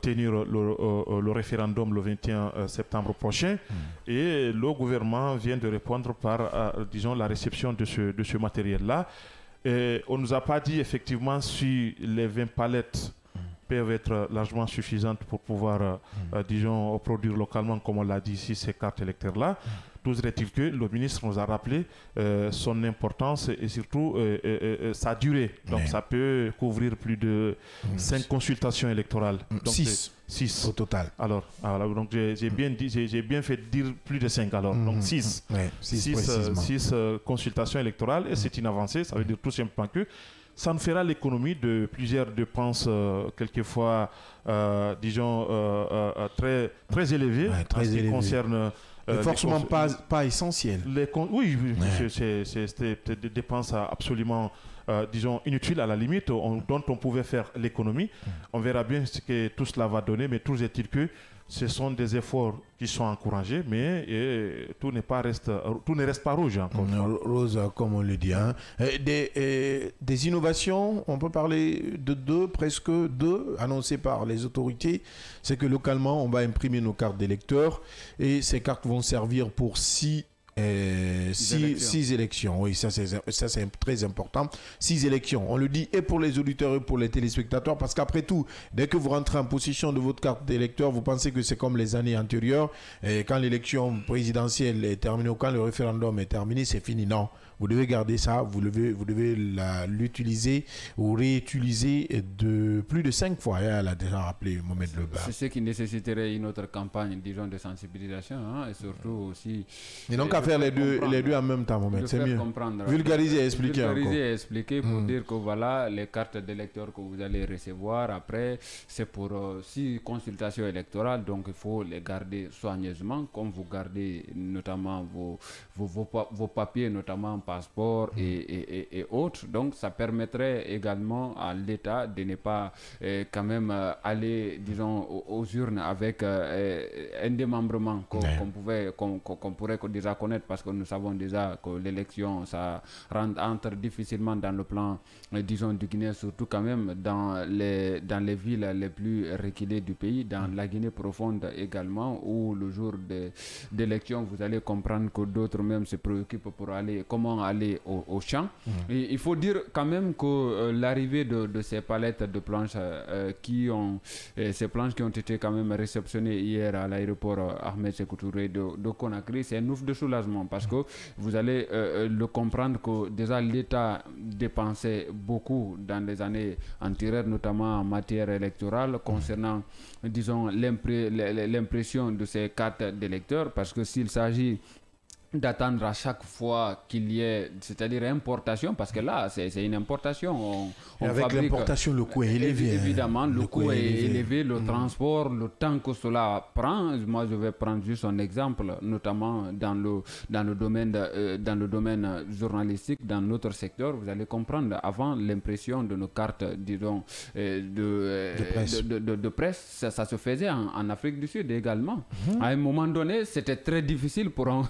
tenir le référendum le 21 septembre prochain. Et le gouvernement vient de répondre par, disons, la réception de ce matériel-là. On ne nous a pas dit effectivement si les 20 palettes peuvent être largement suffisantes pour pouvoir, disons, produire localement, comme on l'a dit ici, ces cartes électeurs-là. Toujours est-il que le ministre nous a rappelé son importance et surtout sa durée. Donc ça peut couvrir plus de 5 consultations électorales. Donc 6 au total. Alors donc j'ai bien fait dire plus de 5 alors. Donc 6 consultations électorales et c'est une avancée. Ça veut dire tout simplement que ça nous fera l'économie de plusieurs dépenses quelquefois, disons, très élevées en ce qui concerne... forcément pas essentiel. Oui, c'était des dépenses absolument, disons, inutiles à la limite, dont on pouvait faire l'économie. On verra bien ce que tout cela va donner, mais toujours est-il que ce sont des efforts qui sont encouragés, mais tout ne reste pas rouge encore. Rose, comme on le dit. Hein. Des innovations, on peut parler de presque deux, annoncées par les autorités. C'est que localement, on va imprimer nos cartes d'électeurs et ces cartes vont servir pour 6 élections. Oui, ça c'est très important. 6 élections. On le dit et pour les auditeurs et pour les téléspectateurs parce qu'après tout, dès que vous rentrez en possession de votre carte d'électeur, vous pensez que c'est comme les années antérieures. Et quand l'élection présidentielle est terminée ou quand le référendum est terminé, c'est fini. Non. Vous devez garder ça, vous devez l'utiliser ou réutiliser de plus de 5 fois. Elle a déjà rappelé Mohamed Leba. C'est ce qui nécessiterait une autre campagne, disons, de sensibilisation, hein, et surtout aussi... Et donc à faire les deux en même temps, Mohamed, c'est mieux. Vulgariser et expliquer encore. Vulgariser et expliquer pour dire que voilà, les cartes d'électeurs que vous allez recevoir après, c'est pour 6 consultations électorales, donc il faut les garder soigneusement, comme vous gardez notamment vos papiers, notamment passeport et autres. Donc ça permettrait également à l'État de ne pas quand même aller, disons, aux urnes avec un démembrement qu'on pourrait déjà connaître reconnaître parce que nous savons déjà que l'élection, ça entre difficilement dans le plan, disons, du Guinée, surtout quand même dans les villes les plus reculées du pays, dans la Guinée profonde également, où le jour d'élection, vous allez comprendre que d'autres même se préoccupent pour comment aller au champ. Et il faut dire quand même que l'arrivée de ces palettes de planches ces planches qui ont été quand même réceptionnées hier à l'aéroport Ahmed Sékou Touré de Conakry, c'est un ouf de soulagement parce que vous allez le comprendre que déjà l'État dépensait beaucoup dans les années antérieures, notamment en matière électorale, concernant, disons, l'impression de ces cartes d'électeurs, parce que s'il s'agit d'attendre à chaque fois qu'il y ait, c'est-à-dire importation, parce que là, c'est une importation. Avec l'importation, le coût est élevé. Évidemment, le coût est élevé, le transport, le temps que cela prend. Moi, je vais prendre juste un exemple, notamment dans le domaine journalistique, dans notre secteur. Vous allez comprendre, avant l'impression de nos cartes, disons, de presse, ça se faisait en Afrique du Sud également. À un moment donné, c'était très difficile pour un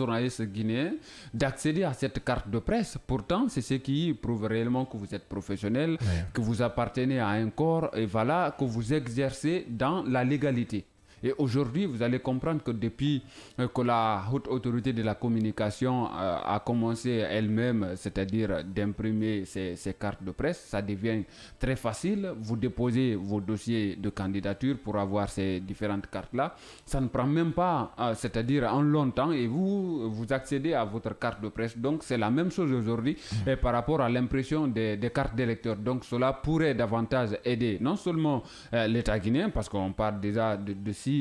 journaliste guinéen d'accéder à cette carte de presse. Pourtant, c'est ce qui prouve réellement que vous êtes professionnel, que vous appartenez à un corps et voilà, que vous exercez dans la légalité. Et aujourd'hui, vous allez comprendre que depuis que la haute autorité de la communication a commencé elle-même, c'est-à-dire d'imprimer ces cartes de presse, ça devient très facile. Vous déposez vos dossiers de candidature pour avoir ces différentes cartes-là. Ça ne prend même pas, c'est-à-dire en longtemps, et vous accédez à votre carte de presse. Donc, c'est la même chose aujourd'hui par rapport à l'impression des cartes d'électeurs. Donc, cela pourrait davantage aider non seulement l'État guinéen, parce qu'on parle déjà dessus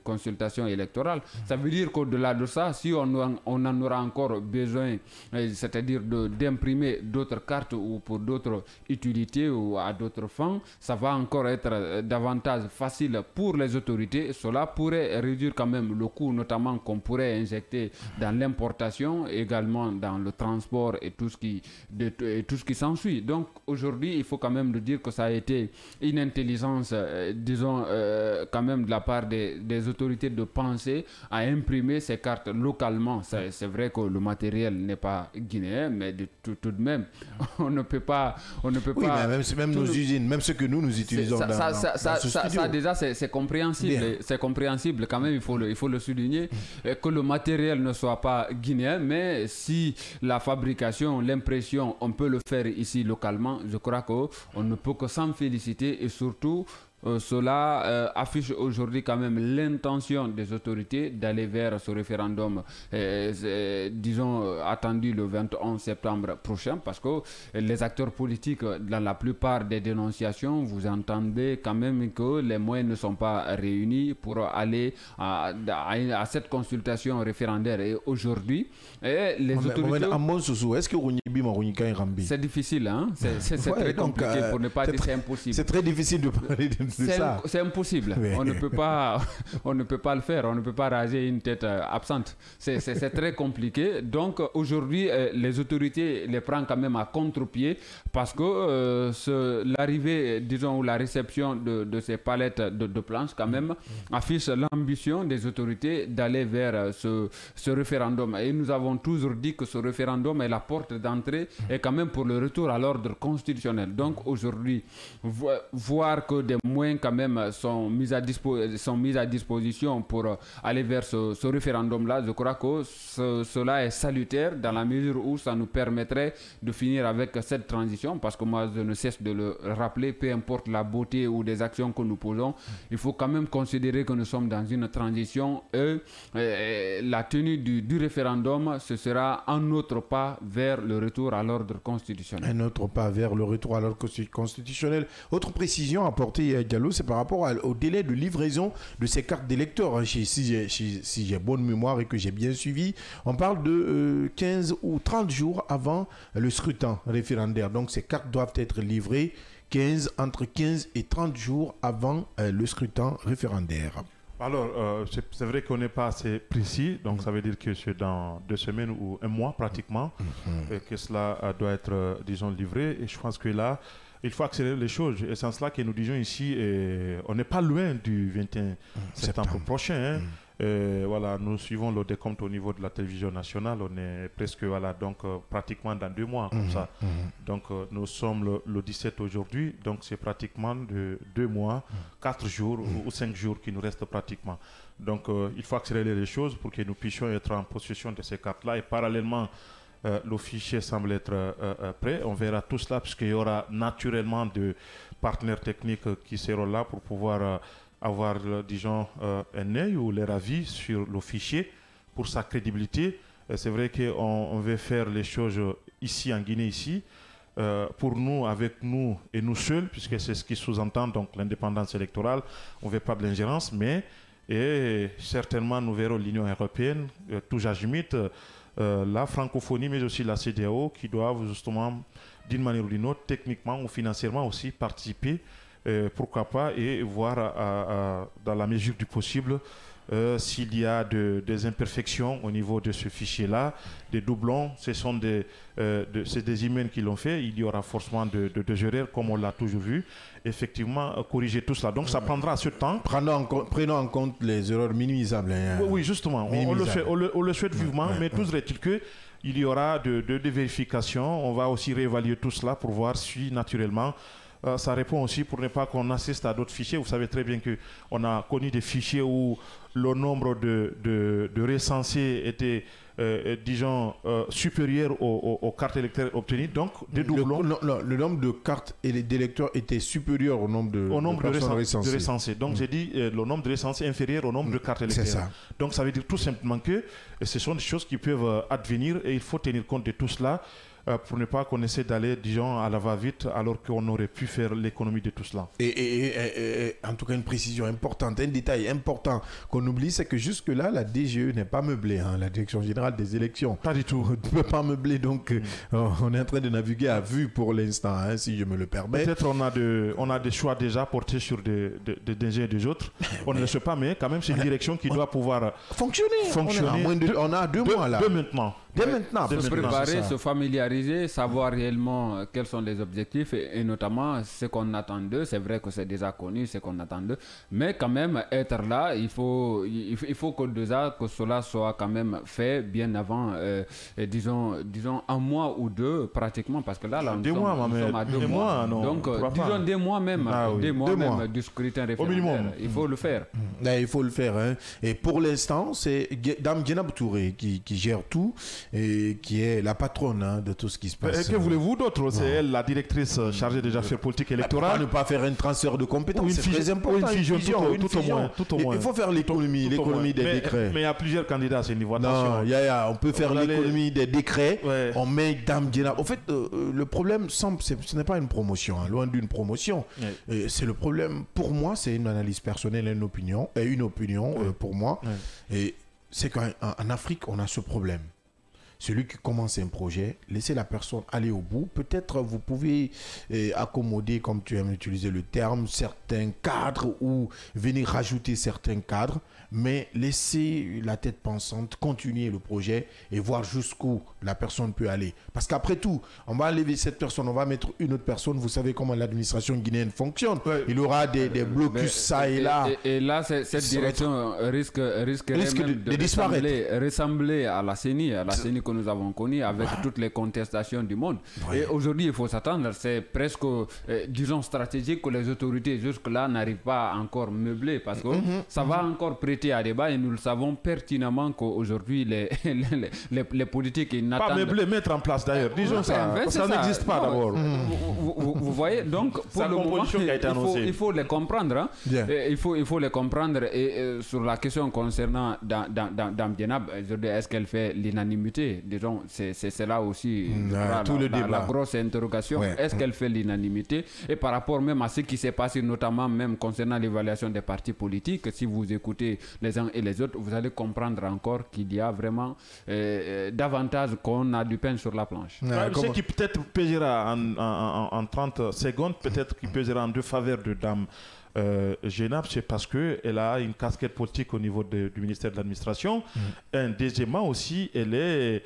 consultation électorale. Ça veut dire qu'au-delà de ça, si on en aura encore besoin, c'est-à-dire d'imprimer d'autres cartes ou pour d'autres utilités ou à d'autres fins, ça va encore être davantage facile pour les autorités. Cela pourrait réduire quand même le coût, notamment qu'on pourrait injecter dans l'importation, également dans le transport et tout ce qui s'ensuit. Donc aujourd'hui, il faut quand même le dire que ça a été une intelligence, disons, quand même de la part des autorités de penser à imprimer ces cartes localement. C'est vrai que le matériel n'est pas guinéen, mais tout de même, on ne peut pas... Oui, mais même nos usines, même ce que nous utilisons dans ce studio. Ça déjà, c'est compréhensible. C'est compréhensible quand même, il faut le souligner, que le matériel ne soit pas guinéen, mais si la fabrication, l'impression, on peut le faire ici localement, je crois qu'on ne peut que s'en féliciter et surtout... cela affiche aujourd'hui quand même l'intention des autorités d'aller vers ce référendum, disons, attendu le 21 septembre prochain, parce que les acteurs politiques, dans la plupart des dénonciations, vous entendez quand même que les moyens ne sont pas réunis pour aller à cette consultation référendaire. Et aujourd'hui, les autorités... Est-ce que c'est difficile, hein? C'est très compliqué, pour ne pas dire c'est impossible. C'est très difficile de parler de ça. C'est impossible. Oui. On ne peut pas le faire. On ne peut pas raser une tête absente. C'est très compliqué. Donc aujourd'hui, les autorités les prennent quand même à contre-pied parce que l'arrivée, disons, ou la réception de ces palettes de planches quand même affiche l'ambition des autorités d'aller vers ce référendum. Et nous avons toujours dit que ce référendum est la porte d'entrée et quand même pour le retour à l'ordre constitutionnel. Donc aujourd'hui, voir que des moyens quand même sont mis à disposition pour aller vers ce référendum-là, je crois que cela est salutaire dans la mesure où ça nous permettrait de finir avec cette transition, parce que moi je ne cesse de le rappeler, peu importe la beauté ou des actions que nous posons, il faut quand même considérer que nous sommes dans une transition et la tenue du référendum, ce sera un autre pas vers le retour à l'ordre constitutionnel. Un autre pas vers le retour à l'ordre constitutionnel. Autre précision apportée, Diallo, c'est par rapport au délai de livraison de ces cartes d'électeurs. Si j'ai bonne mémoire et que j'ai bien suivi, on parle de 15 ou 30 jours avant le scrutin référendaire. Donc ces cartes doivent être livrées entre 15 et 30 jours avant le scrutin référendaire. Alors, c'est vrai qu'on n'est pas assez précis, donc ça veut dire que c'est dans 2 semaines ou 1 mois pratiquement que cela doit être, disons, livré. Et je pense que là, il faut accélérer les choses. Et c'est en cela que nous disons ici, on n'est pas loin du 21 septembre prochain. Voilà, nous suivons le décompte au niveau de la télévision nationale. On est presque, voilà, donc pratiquement dans 2 mois, comme ça. Donc, nous sommes le 17 aujourd'hui. Donc, c'est pratiquement de 2 mois, 4 jours ou 5 jours qui nous restent pratiquement. Donc, il faut accélérer les choses pour que nous puissions être en possession de ces cartes-là. Et parallèlement, le fichier semble être prêt. On verra tout cela puisqu'il y aura naturellement des partenaires techniques qui seront là pour pouvoir avoir, disons, un œil ou leur avis sur le fichier pour sa crédibilité. C'est vrai qu'on veut faire les choses ici, en Guinée, ici, pour nous, avec nous et nous seuls, puisque c'est ce qui sous-entend donc l'indépendance électorale. On ne veut pas de l'ingérence, mais certainement nous verrons l'Union européenne, tout azimut, la francophonie, mais aussi la CEDEAO, qui doivent justement, d'une manière ou d'une autre, techniquement ou financièrement aussi, participer, pourquoi pas, et voir dans la mesure du possible s'il y a des imperfections au niveau de ce fichier-là, des doublons. C'est des emails qui l'ont fait. Il y aura forcément de erreurs, comme on l'a toujours vu. Effectivement, corriger tout cela. Donc, ça prendra ce temps. Prenons en compte les erreurs minimisables. Hein. Oui, justement. On le souhaite vivement, mais toujours est-il qu'il y aura des vérifications. On va aussi réévaluer tout cela pour voir si, naturellement, ça répond aussi pour ne pas qu'on assiste à d'autres fichiers. Vous savez très bien qu'on a connu des fichiers où le nombre de recensés était, disons, supérieur aux cartes électorales obtenues. Donc, des doublons. Le nombre de cartes et d'électeurs était supérieur au nombre de recensés. Donc, j'ai dit le nombre de recensés inférieur au nombre de cartes électorales. C'est ça. Donc, ça veut dire tout simplement que ce sont des choses qui peuvent advenir et il faut tenir compte de tout cela. Pour ne pas qu'on essaie d'aller, disons, à la va-vite, alors qu'on aurait pu faire l'économie de tout cela. Et en tout cas, une précision importante, un détail important qu'on oublie, c'est que jusque-là, la DGE n'est pas meublée, hein, la Direction Générale des Élections. Pas du tout. On ne peut pas meubler, donc on est en train de naviguer à vue pour l'instant, hein, si je me le permets. Peut-être on a des choix déjà portés sur des uns et des autres. On ne le sait pas, mais quand même, c'est une direction qui doit pouvoir fonctionner. On a 2 mois là. Dès maintenant. Se préparer, se familiariser, savoir réellement quels sont les objectifs et notamment ce qu'on attend d'eux. C'est vrai que c'est déjà connu ce qu'on attend d'eux, mais quand même être là, il faut que cela soit quand même fait bien avant, disons 1 mois ou 2 pratiquement, parce que là nous sommes à 2 mois. Donc disons 2 mois même, 2 mois même du scrutin référendaire. Il faut le faire. Il faut le faire. Hein. Et pour l'instant, c'est Dame Djenab Touré qui gère tout. Et qui est la patronne de tout ce qui se passe. Que voulez-vous d'autre? C'est elle, la directrice chargée des affaires politiques électorales. Ne pas faire un transfert de compétences, c'est très important. Une fusion, tout au moins. Il faut faire l'économie des décrets. Mais il y a plusieurs candidats à ce niveau. Non, on peut faire l'économie des décrets. Ouais. On met Dame Djenab. En fait, le problème, ce n'est pas une promotion, hein, loin d'une promotion. Ouais. C'est le problème, pour moi, c'est une analyse personnelle, une opinion pour moi. Ouais. Et c'est qu'en Afrique, on a ce problème. Celui qui commence un projet, laissez la personne aller au bout. Peut-être vous pouvez accommoder, comme tu aimes utiliser le terme, certains cadres ou venir rajouter certains cadres, mais laissez la tête pensante continuer le projet et voir jusqu'où la personne peut aller. Parce qu'après tout, on va enlever cette personne, on va mettre une autre personne. Vous savez comment l'administration guinéenne fonctionne. Ouais. Il y aura des blocus ça et là. Et là, cette direction risquerait de disparaître. Ressembler à la CENI que nous avons connue avec toutes les contestations du monde. Ouais. Et aujourd'hui, il faut s'attendre, c'est presque, disons, stratégique que les autorités jusque-là n'arrivent pas encore meubler parce que ça va encore prêter à débat et nous le savons pertinemment qu'aujourd'hui, les politiques, ils n'attendent pas meubler, mettre en place d'ailleurs. Disons ça n'existe pas d'abord. Vous voyez, donc pour le moment, il faut les comprendre. Hein. Il faut les comprendre. Et sur la question concernant Dame Djenab, est-ce qu'elle fait l'unanimité? Disons, c'est là aussi la grosse interrogation. Ouais. Est-ce qu'elle fait l'unanimité? Et par rapport même à ce qui s'est passé, notamment même concernant l'évaluation des partis politiques, si vous écoutez les uns et les autres, vous allez comprendre encore qu'il y a vraiment davantage qu'on a du pain sur la planche. Ce qui peut-être pèsera en 30 secondes, peut-être qui pèsera en faveur de Dame gênable, c'est parce qu'elle a une casquette politique au niveau du ministère de l'administration. Deuxièmement aussi, elle est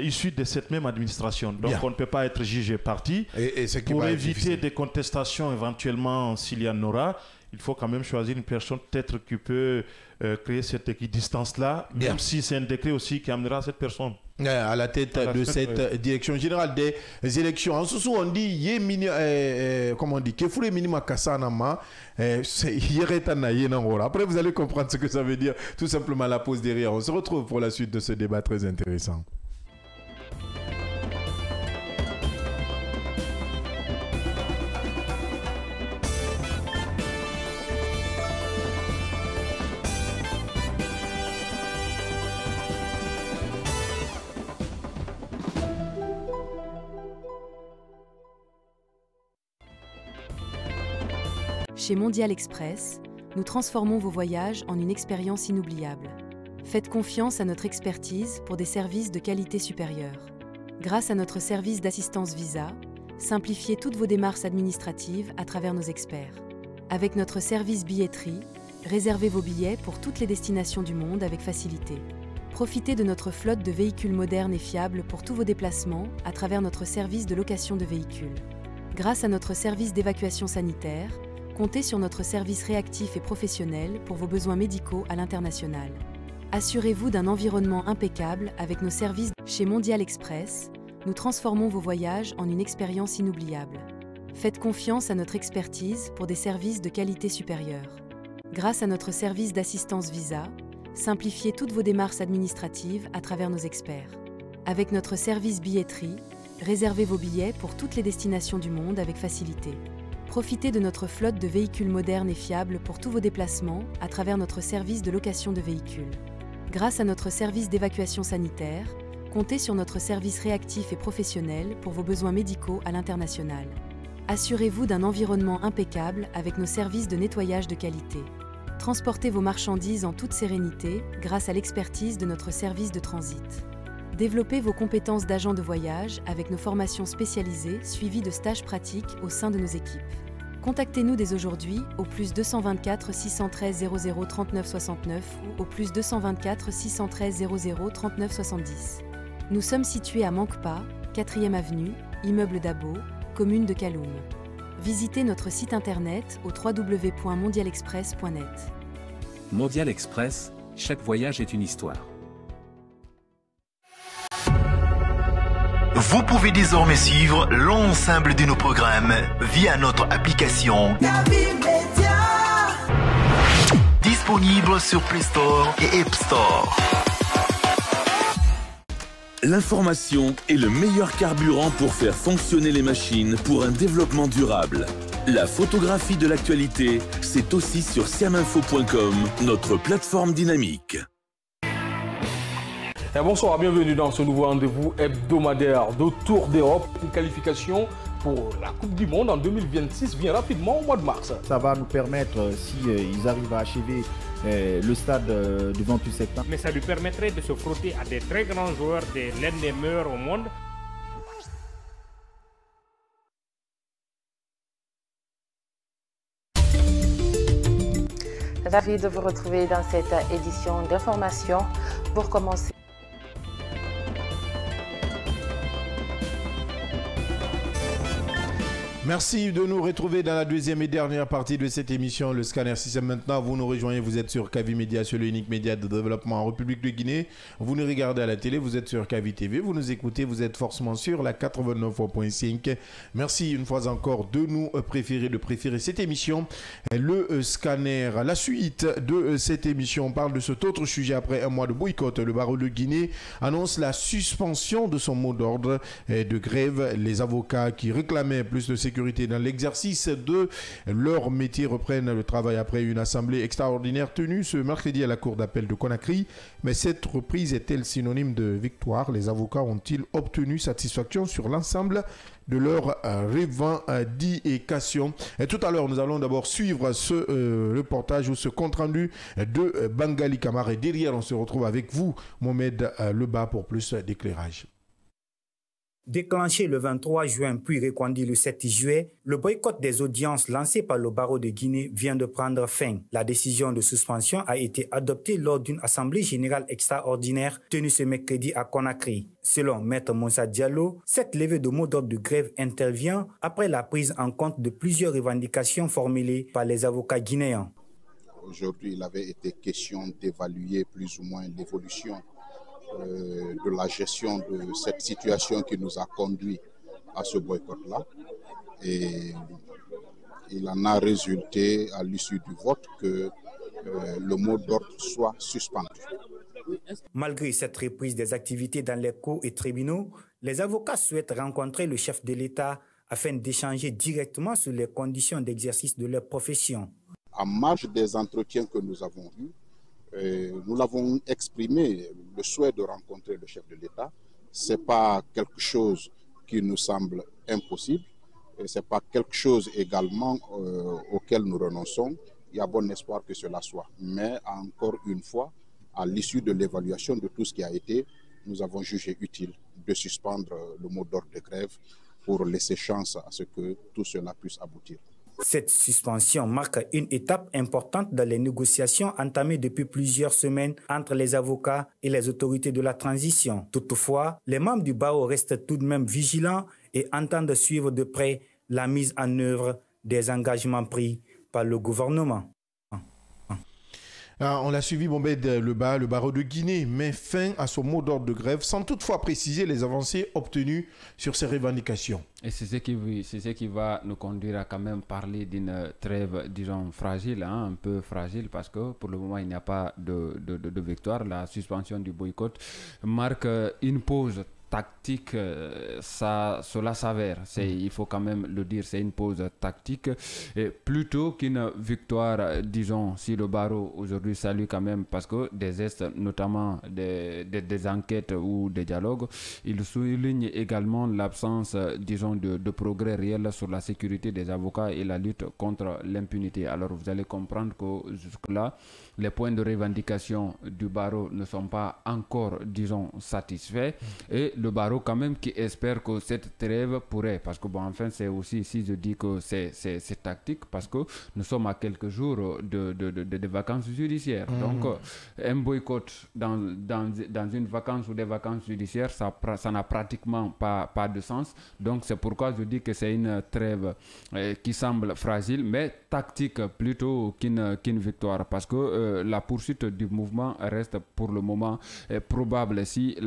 issue de cette même administration. Donc on ne peut pas être jugé parti. Et pour éviter des contestations éventuellement s'il y en aura, il faut quand même choisir une personne peut-être qui peut créer cette équidistance-là, même si c'est un décret aussi qui amènera cette personne. À la tête de cette direction générale des élections. En sous on dit comment on dit Kefure minima kasanama après vous allez comprendre ce que ça veut dire, tout simplement la pause derrière. On se retrouve pour la suite de ce débat très intéressant. Chez Mondial Express, nous transformons vos voyages en une expérience inoubliable. Faites confiance à notre expertise pour des services de qualité supérieure. Grâce à notre service d'assistance visa, simplifiez toutes vos démarches administratives à travers nos experts. Avec notre service billetterie, réservez vos billets pour toutes les destinations du monde avec facilité. Profitez de notre flotte de véhicules modernes et fiables pour tous vos déplacements à travers notre service de location de véhicules. Grâce à notre service d'évacuation sanitaire, comptez sur notre service réactif et professionnel pour vos besoins médicaux à l'international. Assurez-vous d'un environnement impeccable avec nos services. Chez Mondial Express, nous transformons vos voyages en une expérience inoubliable. Faites confiance à notre expertise pour des services de qualité supérieure. Grâce à notre service d'assistance visa, simplifiez toutes vos démarches administratives à travers nos experts. Avec notre service billetterie, réservez vos billets pour toutes les destinations du monde avec facilité. Profitez de notre flotte de véhicules modernes et fiables pour tous vos déplacements à travers notre service de location de véhicules. Grâce à notre service d'évacuation sanitaire, comptez sur notre service réactif et professionnel pour vos besoins médicaux à l'international. Assurez-vous d'un environnement impeccable avec nos services de nettoyage de qualité. Transportez vos marchandises en toute sérénité grâce à l'expertise de notre service de transit. Développez vos compétences d'agent de voyage avec nos formations spécialisées suivies de stages pratiques au sein de nos équipes. Contactez-nous dès aujourd'hui au plus 224 613 00 39 69 ou au plus 224 613 00 39 70. Nous sommes situés à Mankpa, 4e avenue, immeuble Dabo, commune de Kaloum. Visitez notre site internet au www.mondialexpress.net. Mondial Express, chaque voyage est une histoire. Vous pouvez désormais suivre l'ensemble de nos programmes via notre application disponible sur Play Store et App Store. L'information est le meilleur carburant pour faire fonctionner les machines pour un développement durable. La photographie de l'actualité, c'est aussi sur siaminfo.com, notre plateforme dynamique. Et bonsoir, bienvenue dans ce nouveau rendez-vous hebdomadaire de Tour d'Europe. Une qualification pour la Coupe du Monde en 2026 vient rapidement au mois de mars. Ça va nous permettre, si ils arrivent à achever le stade du 28 septembre. Mais ça lui permettrait de se frotter à des très grands joueurs, l'un des meilleurs au monde. Ravi de vous retrouver dans cette édition d'information. Pour commencer, merci de nous retrouver dans la deuxième et dernière partie de cette émission, le Scanner Système. Maintenant, vous nous rejoignez, vous êtes sur Kavi Média, sur le unique média de développement en République de Guinée. Vous nous regardez à la télé, vous êtes sur Kavi TV, vous nous écoutez, vous êtes forcément sur la 89.5. Merci une fois encore de nous préférer, de préférer cette émission, le Scanner. La suite de cette émission, on parle de cet autre sujet après un mois de boycott. Le barreau de Guinée annonce la suspension de son mot d'ordre de grève. Les avocats qui réclamaient plus de sécurité dans l'exercice de leur métier reprennent le travail après une assemblée extraordinaire tenue ce mercredi à la cour d'appel de Conakry. Mais cette reprise est-elle synonyme de victoire? Les avocats ont-ils obtenu satisfaction sur l'ensemble de leurs revendications? Et tout à l'heure, nous allons d'abord suivre ce reportage ou ce compte-rendu de Bangali Kamara. Et derrière, on se retrouve avec vous, Mohamed Leba, pour plus d'éclairage. Déclenché le 23 juin puis reconduit le 7 juillet, le boycott des audiences lancé par le barreau de Guinée vient de prendre fin. La décision de suspension a été adoptée lors d'une assemblée générale extraordinaire tenue ce mercredi à Conakry. Selon Maître Moussa Diallo, cette levée de mot d'ordre de grève intervient après la prise en compte de plusieurs revendications formulées par les avocats guinéens. Aujourd'hui, il avait été question d'évaluer plus ou moins l'évolution de la gestion de cette situation qui nous a conduit à ce boycott-là. Et il en a résulté à l'issue du vote que le mot d'ordre soit suspendu. Malgré cette reprise des activités dans les cours et tribunaux, les avocats souhaitent rencontrer le chef de l'État afin d'échanger directement sur les conditions d'exercice de leur profession. En marge des entretiens que nous avons eus, nous l'avons exprimé, le souhait de rencontrer le chef de l'État. Ce n'est pas quelque chose qui nous semble impossible. Ce n'est pas quelque chose également auquel nous renonçons. Il y a bon espoir que cela soit. Mais encore une fois, à l'issue de l'évaluation de tout ce qui a été, nous avons jugé utile de suspendre le mot d'ordre de grève pour laisser chance à ce que tout cela puisse aboutir. Cette suspension marque une étape importante dans les négociations entamées depuis plusieurs semaines entre les avocats et les autorités de la transition. Toutefois, les membres du barreau restent tout de même vigilants et entendent suivre de près la mise en œuvre des engagements pris par le gouvernement. On l'a suivi, Bombed, le barreau de Guinée met fin à son mot d'ordre de grève sans toutefois préciser les avancées obtenues sur ses revendications. Et c'est ce qui va nous conduire à quand même parler d'une trêve, disons, fragile, un peu fragile, parce que pour le moment, il n'y a pas de victoire. La suspension du boycott marque une pause tactique, cela s'avère. Il faut quand même le dire, c'est une pause tactique. Et plutôt qu'une victoire, disons, si le barreau aujourd'hui salue quand même, parce que des gestes, notamment des enquêtes ou des dialogues, il souligne également l'absence, disons, de progrès réel sur la sécurité des avocats et la lutte contre l'impunité. Alors vous allez comprendre que jusque-là, les points de revendication du barreau ne sont pas encore, disons, satisfaits. Et le barreau quand même qui espère que cette trêve pourrait, parce que bon, enfin c'est aussi, si je dis que c'est tactique, parce que nous sommes à quelques jours de vacances judiciaires. Donc un boycott dans une vacance ou des vacances judiciaires, ça n'a pratiquement pas de sens. Donc c'est pourquoi je dis que c'est une trêve qui semble fragile, mais tactique plutôt qu'une victoire, parce que la poursuite du mouvement reste pour le moment probable si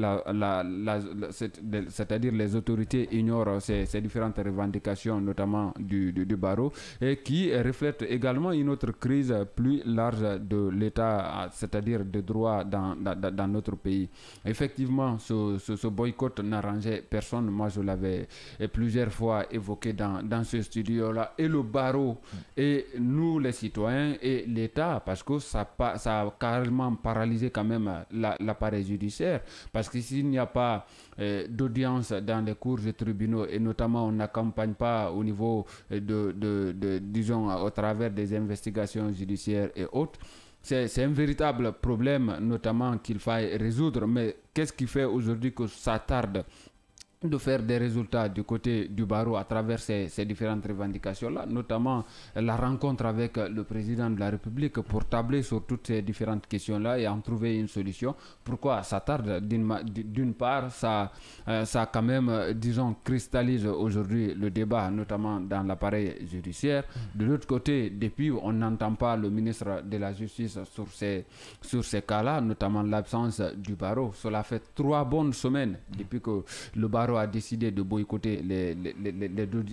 c'est-à-dire les autorités ignorent ces différentes revendications, notamment du barreau, et qui reflètent également une autre crise plus large de l'État, c'est-à-dire de droit dans notre pays. Effectivement, ce boycott n'arrangeait personne. Moi, je l'avais plusieurs fois évoqué dans ce studio-là, et le barreau, et nous les citoyens, et l'État, parce que ça a carrément paralysé quand même l'appareil judiciaire, parce que s'il n'y a pas d'audience dans les cours et tribunaux, et notamment on n'accompagne pas au niveau disons, au travers des investigations judiciaires et autres, c'est un véritable problème, notamment qu'il faille résoudre. Mais qu'est-ce qui fait aujourd'hui que ça tarde de faire des résultats du côté du barreau à travers ces différentes revendications-là, notamment la rencontre avec le président de la République pour tabler sur toutes ces différentes questions-là et en trouver une solution. Pourquoi ça tarde? D'une part, ça quand même, disons, cristallise aujourd'hui le débat, notamment dans l'appareil judiciaire. De l'autre côté, depuis, on n'entend pas le ministre de la Justice sur ces cas-là, notamment l'absence du barreau. Cela fait 3 bonnes semaines depuis que le barreau a décidé de boycotter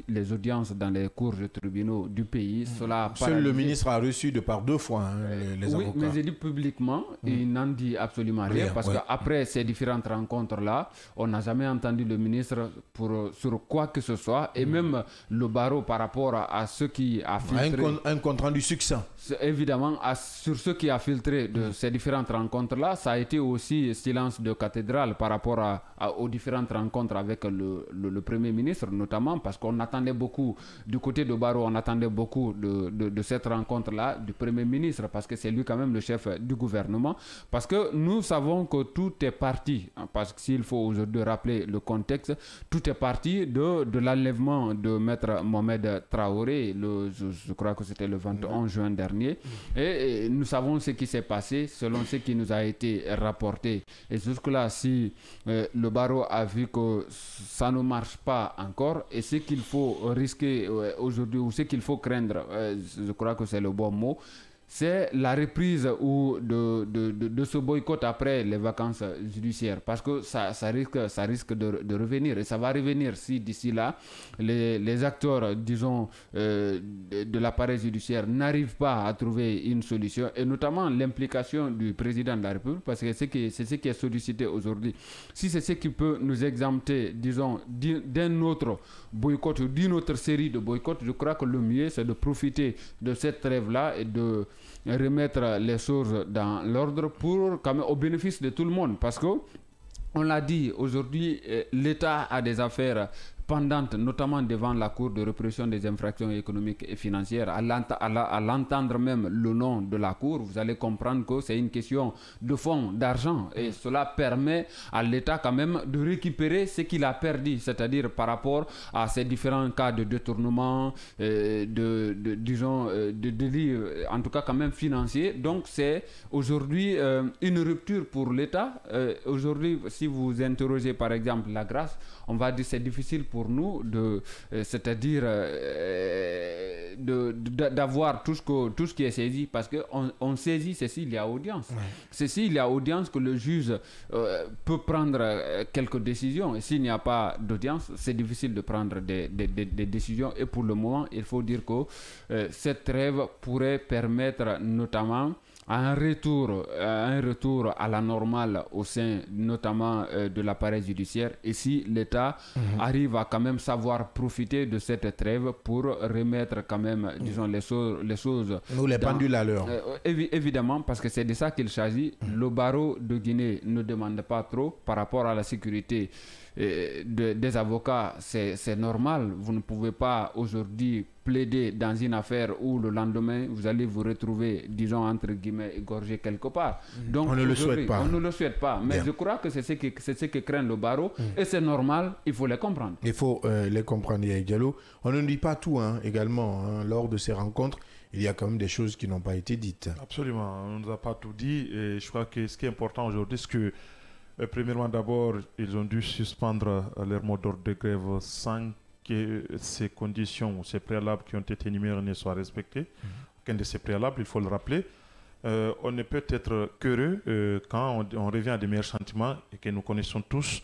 les audiences dans les cours de tribunaux du pays. Seul le ministre a reçu de par 2 fois les avocats. Oui, mais j'ai dit publiquement, il n'en dit absolument rien, parce qu'après ces différentes rencontres-là, on n'a jamais entendu le ministre sur quoi que ce soit, et même le barreau par rapport à ce qui a filtré... Un compte rendu succinct. Évidemment, sur ce qui a filtré de ces différentes rencontres-là, ça a été aussi silence de cathédrale par rapport aux différentes rencontres avec le Premier ministre, notamment parce qu'on attendait beaucoup, du côté de Barrow, on attendait beaucoup de cette rencontre-là du Premier ministre, parce que c'est lui quand même le chef du gouvernement, parce que nous savons que tout est parti, parce que s'il faut aujourd'hui rappeler le contexte, tout est parti de l'enlèvement de Maître Mohamed Traoré, je crois que c'était le 21 juin dernier, et nous savons ce qui s'est passé selon ce qui nous a été rapporté. Et jusque-là, si le barreau a vu que ça ne marche pas encore, et ce qu'il faut risquer aujourd'hui, ou ce qu'il faut craindre, je crois que c'est le bon mot, c'est la reprise de ce boycott après les vacances judiciaires, parce que ça risque de revenir, et ça va revenir si d'ici là les acteurs, disons, de l'appareil judiciaire n'arrivent pas à trouver une solution, et notamment l'implication du président de la République, parce que c'est ce qui est sollicité aujourd'hui. Si c'est ce qui peut nous exempter, disons, d'un autre boycott ou d'une autre série de boycotts, je crois que le mieux c'est de profiter de cette trêve-là et de remettre les choses dans l'ordre pour quand même au bénéfice de tout le monde, parce que on l'a dit aujourd'hui, l'État a des affaires pendantes, notamment devant la Cour de répression des infractions économiques et financières. À l'entendre même le nom de la Cour, vous allez comprendre que c'est une question de fonds, d'argent, et cela permet à l'État quand même de récupérer ce qu'il a perdu, c'est-à-dire par rapport à ces différents cas de détournement, disons, de délits, en tout cas quand même financiers. Donc c'est aujourd'hui une rupture pour l'État. Aujourd'hui, si vous interrogez par exemple la grâce, on va dire c'est difficile pour nous c'est-à-dire d'avoir tout ce qui est saisi, parce qu'on saisit, c'est s'il y a audience. Ouais. C'est s'il y a audience que le juge peut prendre quelques décisions, et s'il n'y a pas d'audience, c'est difficile de prendre des décisions, et pour le moment, il faut dire que cette trêve pourrait permettre notamment un retour à la normale au sein notamment de l'appareil judiciaire, et si l'État arrive à quand même savoir profiter de cette trêve pour remettre quand même, disons, les choses nous les pendules à l'heure. Évidemment, parce que c'est de ça qu'il s'agit. Le barreau de Guinée ne demande pas trop par rapport à la sécurité des avocats. C'est normal, vous ne pouvez pas aujourd'hui plaider dans une affaire où le lendemain vous allez vous retrouver, disons entre guillemets, égorgé quelque part. Donc on ne le souhaite pas. On ne le souhaite pas, mais je crois que c'est ce que craint le barreau, et c'est normal, il faut les comprendre. Il faut les comprendre, Diallo. On ne dit pas tout également, lors de ces rencontres. Il y a quand même des choses qui n'ont pas été dites. Absolument, on ne nous a pas tout dit, et je crois que ce qui est important aujourd'hui, c'est que premièrement, d'abord, ils ont dû suspendre leur mot d'ordre de grève sans que ces conditions, ces préalables qui ont été énumérés ne soient respectés. Aucun de ces préalables, il faut le rappeler. On ne peut être qu'heureux quand on revient à des meilleurs sentiments, et que nous connaissons tous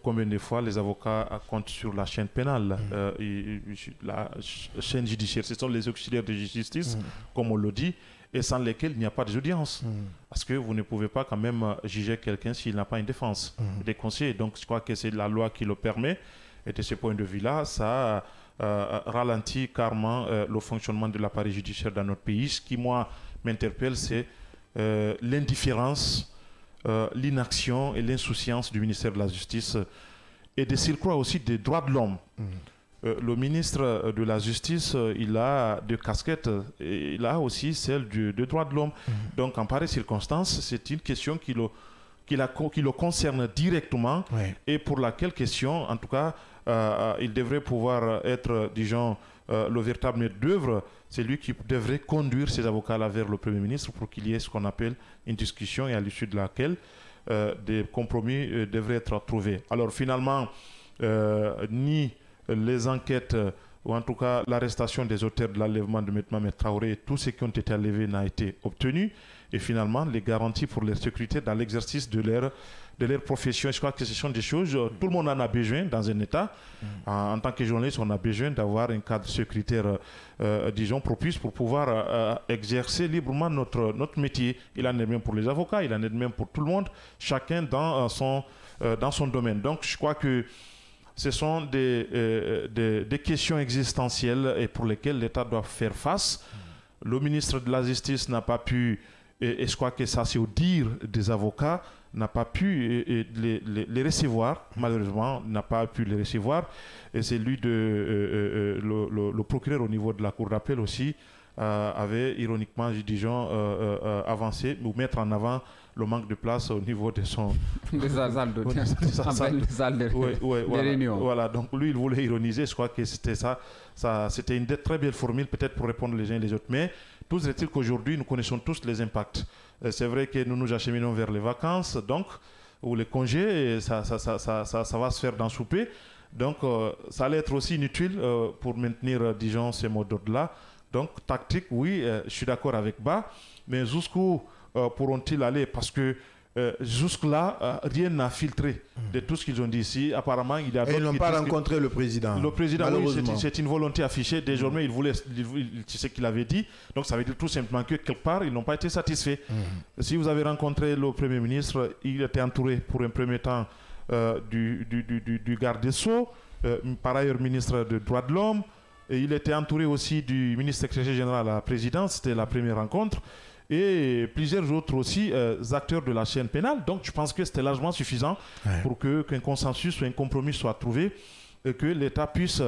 combien de fois les avocats comptent sur la chaîne pénale, la chaîne judiciaire. Ce sont les auxiliaires de justice, comme on le dit, et sans lesquels il n'y a pas d'audience. Parce que vous ne pouvez pas quand même juger quelqu'un s'il n'a pas une défense, des conseillers. Donc je crois que c'est la loi qui le permet. Et de ce point de vue-là, ça ralentit carrément le fonctionnement de l'appareil judiciaire dans notre pays. Ce qui, moi, m'interpelle, c'est l'indifférence, l'inaction et l'insouciance du ministère de la Justice, et de surcroît aussi des droits de l'homme. Le ministre de la Justice, il a deux casquettes, et il a aussi celle de droits de l'homme. Donc, en pareille circonstance, c'est une question qui le concerne directement, et pour laquelle question, en tout cas, il devrait pouvoir être, disons, le véritable maître d'œuvre. C'est lui qui devrait conduire ces avocats-là vers le Premier ministre pour qu'il y ait ce qu'on appelle une discussion, et à l'issue de laquelle des compromis devraient être trouvés. Alors finalement, ni les enquêtes, ou en tout cas l'arrestation des auteurs de l'enlèvement de M. Mohamed Traoré, et tous ceux qui ont été enlevés n'a été obtenu, et finalement les garanties pour leur sécurité dans l'exercice de leur profession. Je crois que ce sont des choses, tout le monde en a besoin dans un État. En tant que journaliste, on a besoin d'avoir un cadre sécuritaire, disons, propice pour pouvoir exercer librement notre métier. Il en est même pour les avocats, il en est même pour tout le monde, chacun dans son domaine. Donc je crois que ce sont des questions existentielles, et pour lesquelles l'État doit faire face. Le ministre de la Justice n'a pas pu, et je crois que ça c'est au dire des avocats, n'a pas pu les recevoir, malheureusement, n'a pas pu les recevoir. Et c'est lui, le procureur au niveau de la cour d'appel aussi, avait ironiquement, disons, avancé ou mettre en avant le manque de place au niveau de son... des salles de réunion. Voilà, donc lui, il voulait ironiser, je crois que c'était ça c'était une très belle formule, peut-être pour répondre les uns les autres. Mais tout est-il qu'aujourd'hui, nous connaissons tous les impacts. C'est vrai que nous nous acheminons vers les vacances, donc, ou les congés, et ça va se faire dans souper. Donc, ça allait être aussi inutile pour maintenir, disons, ces mots d'ordre-là. Donc, tactique, oui, je suis d'accord avec Ba, mais jusqu'où pourront-ils aller? Parce que jusque-là, rien n'a filtré de tout ce qu'ils ont dit ici. Apparemment, il y a ils n'ont pas rencontré le président. Le président, oui, c'est une volonté affichée. Désormais, tu sais qu'il avait dit. Donc, ça veut dire tout simplement que quelque part, ils n'ont pas été satisfaits. Si vous avez rencontré le Premier ministre, il était entouré pour un premier temps du garde des Sceaux, par ailleurs ministre des Droits de l'Homme. Et il était entouré aussi du ministre secrétaire général à la présidence. C'était la première rencontre. Et plusieurs autres aussi acteurs de la chaîne pénale. Donc je pense que c'était largement suffisant pour qu'un consensus ou un compromis soit trouvé et que l'État puisse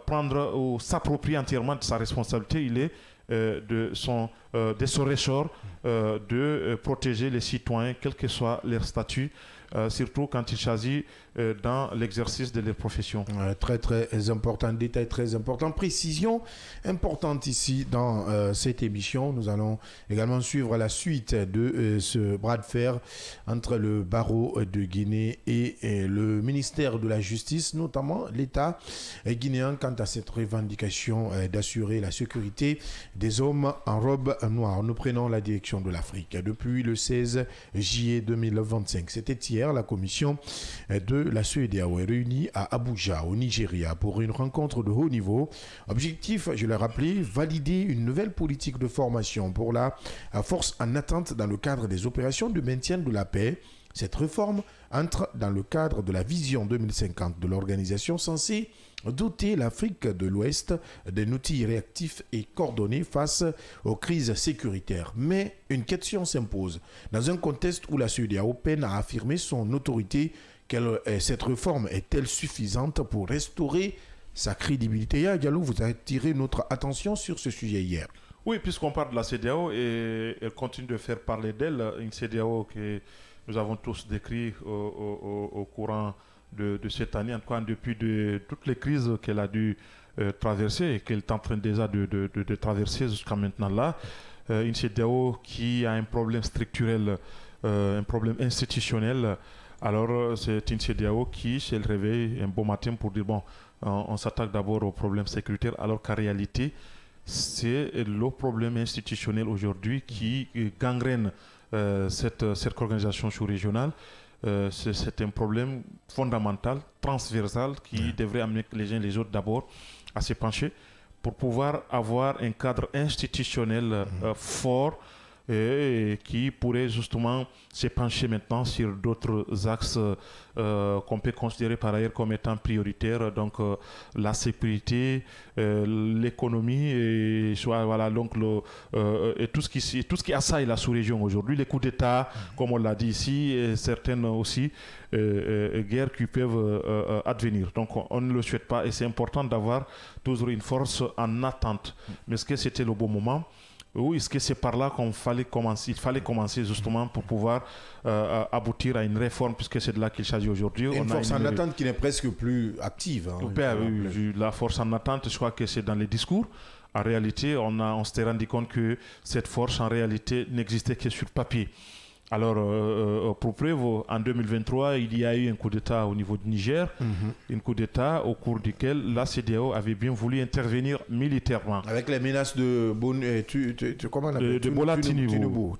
prendre ou s'approprier entièrement de sa responsabilité. Il est de son ressort de protéger les citoyens, quel que soit leur statut, surtout quand il s'agit dans l'exercice de leur profession. Très très important, détail très important, précision importante ici dans cette émission. Nous allons également suivre la suite de ce bras de fer entre le barreau de Guinée et le ministère de la Justice, notamment l'État guinéen quant à cette revendication d'assurer la sécurité des hommes en robe noire. Nous prenons la direction de l'Afrique depuis le 16 juillet 2025. C'était hier, la commission de la CEDEAO est réunie à Abuja, au Nigeria, pour une rencontre de haut niveau. Objectif, je l'ai rappelé, valider une nouvelle politique de formation pour la force en attente dans le cadre des opérations de maintien de la paix. Cette réforme entre dans le cadre de la vision 2050 de l'organisation censée doter l'Afrique de l'Ouest d'un outil réactif et coordonné face aux crises sécuritaires. Mais une question s'impose. Dans un contexte où la CEDEAO peine à affirmer son autorité, cette réforme est-elle suffisante pour restaurer sa crédibilité? Yaya Diallo, vous avez attiré notre attention sur ce sujet hier. Oui, puisqu'on parle de la CEDEAO et elle continue de faire parler d'elle, une CEDEAO que nous avons tous décrit au courant de cette année, en tout cas depuis toutes les crises qu'elle a dû traverser et qu'elle est en train déjà de traverser jusqu'à maintenant là. Une CEDEAO qui a un problème structurel, un problème institutionnel. Alors c'est une CEDEAO qui se réveille un beau matin pour dire bon, on s'attaque d'abord aux problèmes sécuritaires, alors qu'en réalité c'est le problème institutionnel aujourd'hui qui gangrène cette organisation sous-régionale. C'est un problème fondamental, transversal, qui devrait amener les uns les autres d'abord à se pencher pour pouvoir avoir un cadre institutionnel fort et qui pourrait justement se pencher maintenant sur d'autres axes qu'on peut considérer par ailleurs comme étant prioritaires, donc la sécurité, l'économie et voilà, donc et tout ce qui assaille la sous-région aujourd'hui, les coups d'État, comme on l'a dit ici, et certaines aussi guerres qui peuvent advenir. Donc on ne le souhaite pas et c'est important d'avoir toujours une force en attente. Mais est-ce que c'était le bon moment? Oui, est-ce que c'est par là qu'il fallait commencer justement pour pouvoir aboutir à une réforme, puisque c'est de là qu'il s'agit aujourd'hui. Une force en attente qui n'est presque plus active. La force en attente, je crois que c'est dans les discours. En réalité, on s'était rendu compte que cette force en réalité n'existait que sur papier. Alors, pour preuve, en 2023, il y a eu un coup d'État au niveau du Niger, un coup d'État au cours duquel la CEDEAO avait bien voulu intervenir militairement. Avec les menaces de Bola Tinubu,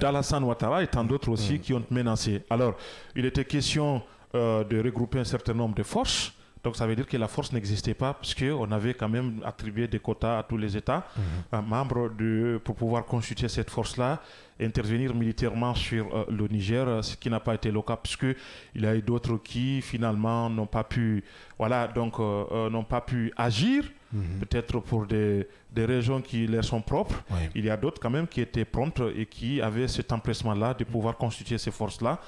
d'Alassane Ouattara et tant d'autres aussi qui ont menacé. Alors, il était question de regrouper un certain nombre de forces. Donc ça veut dire que la force n'existait pas puisqu'on avait quand même attribué des quotas à tous les États membres pour pouvoir constituer cette force-là, intervenir militairement sur le Niger, ce qui n'a pas été le cas puisqu'il y a eu d'autres qui finalement n'ont pas pu, n'ont pas pu agir peut-être pour des raisons qui leur sont propres. Il y a d'autres quand même qui étaient promptes et qui avaient cet empressement-là de pouvoir constituer ces forces-là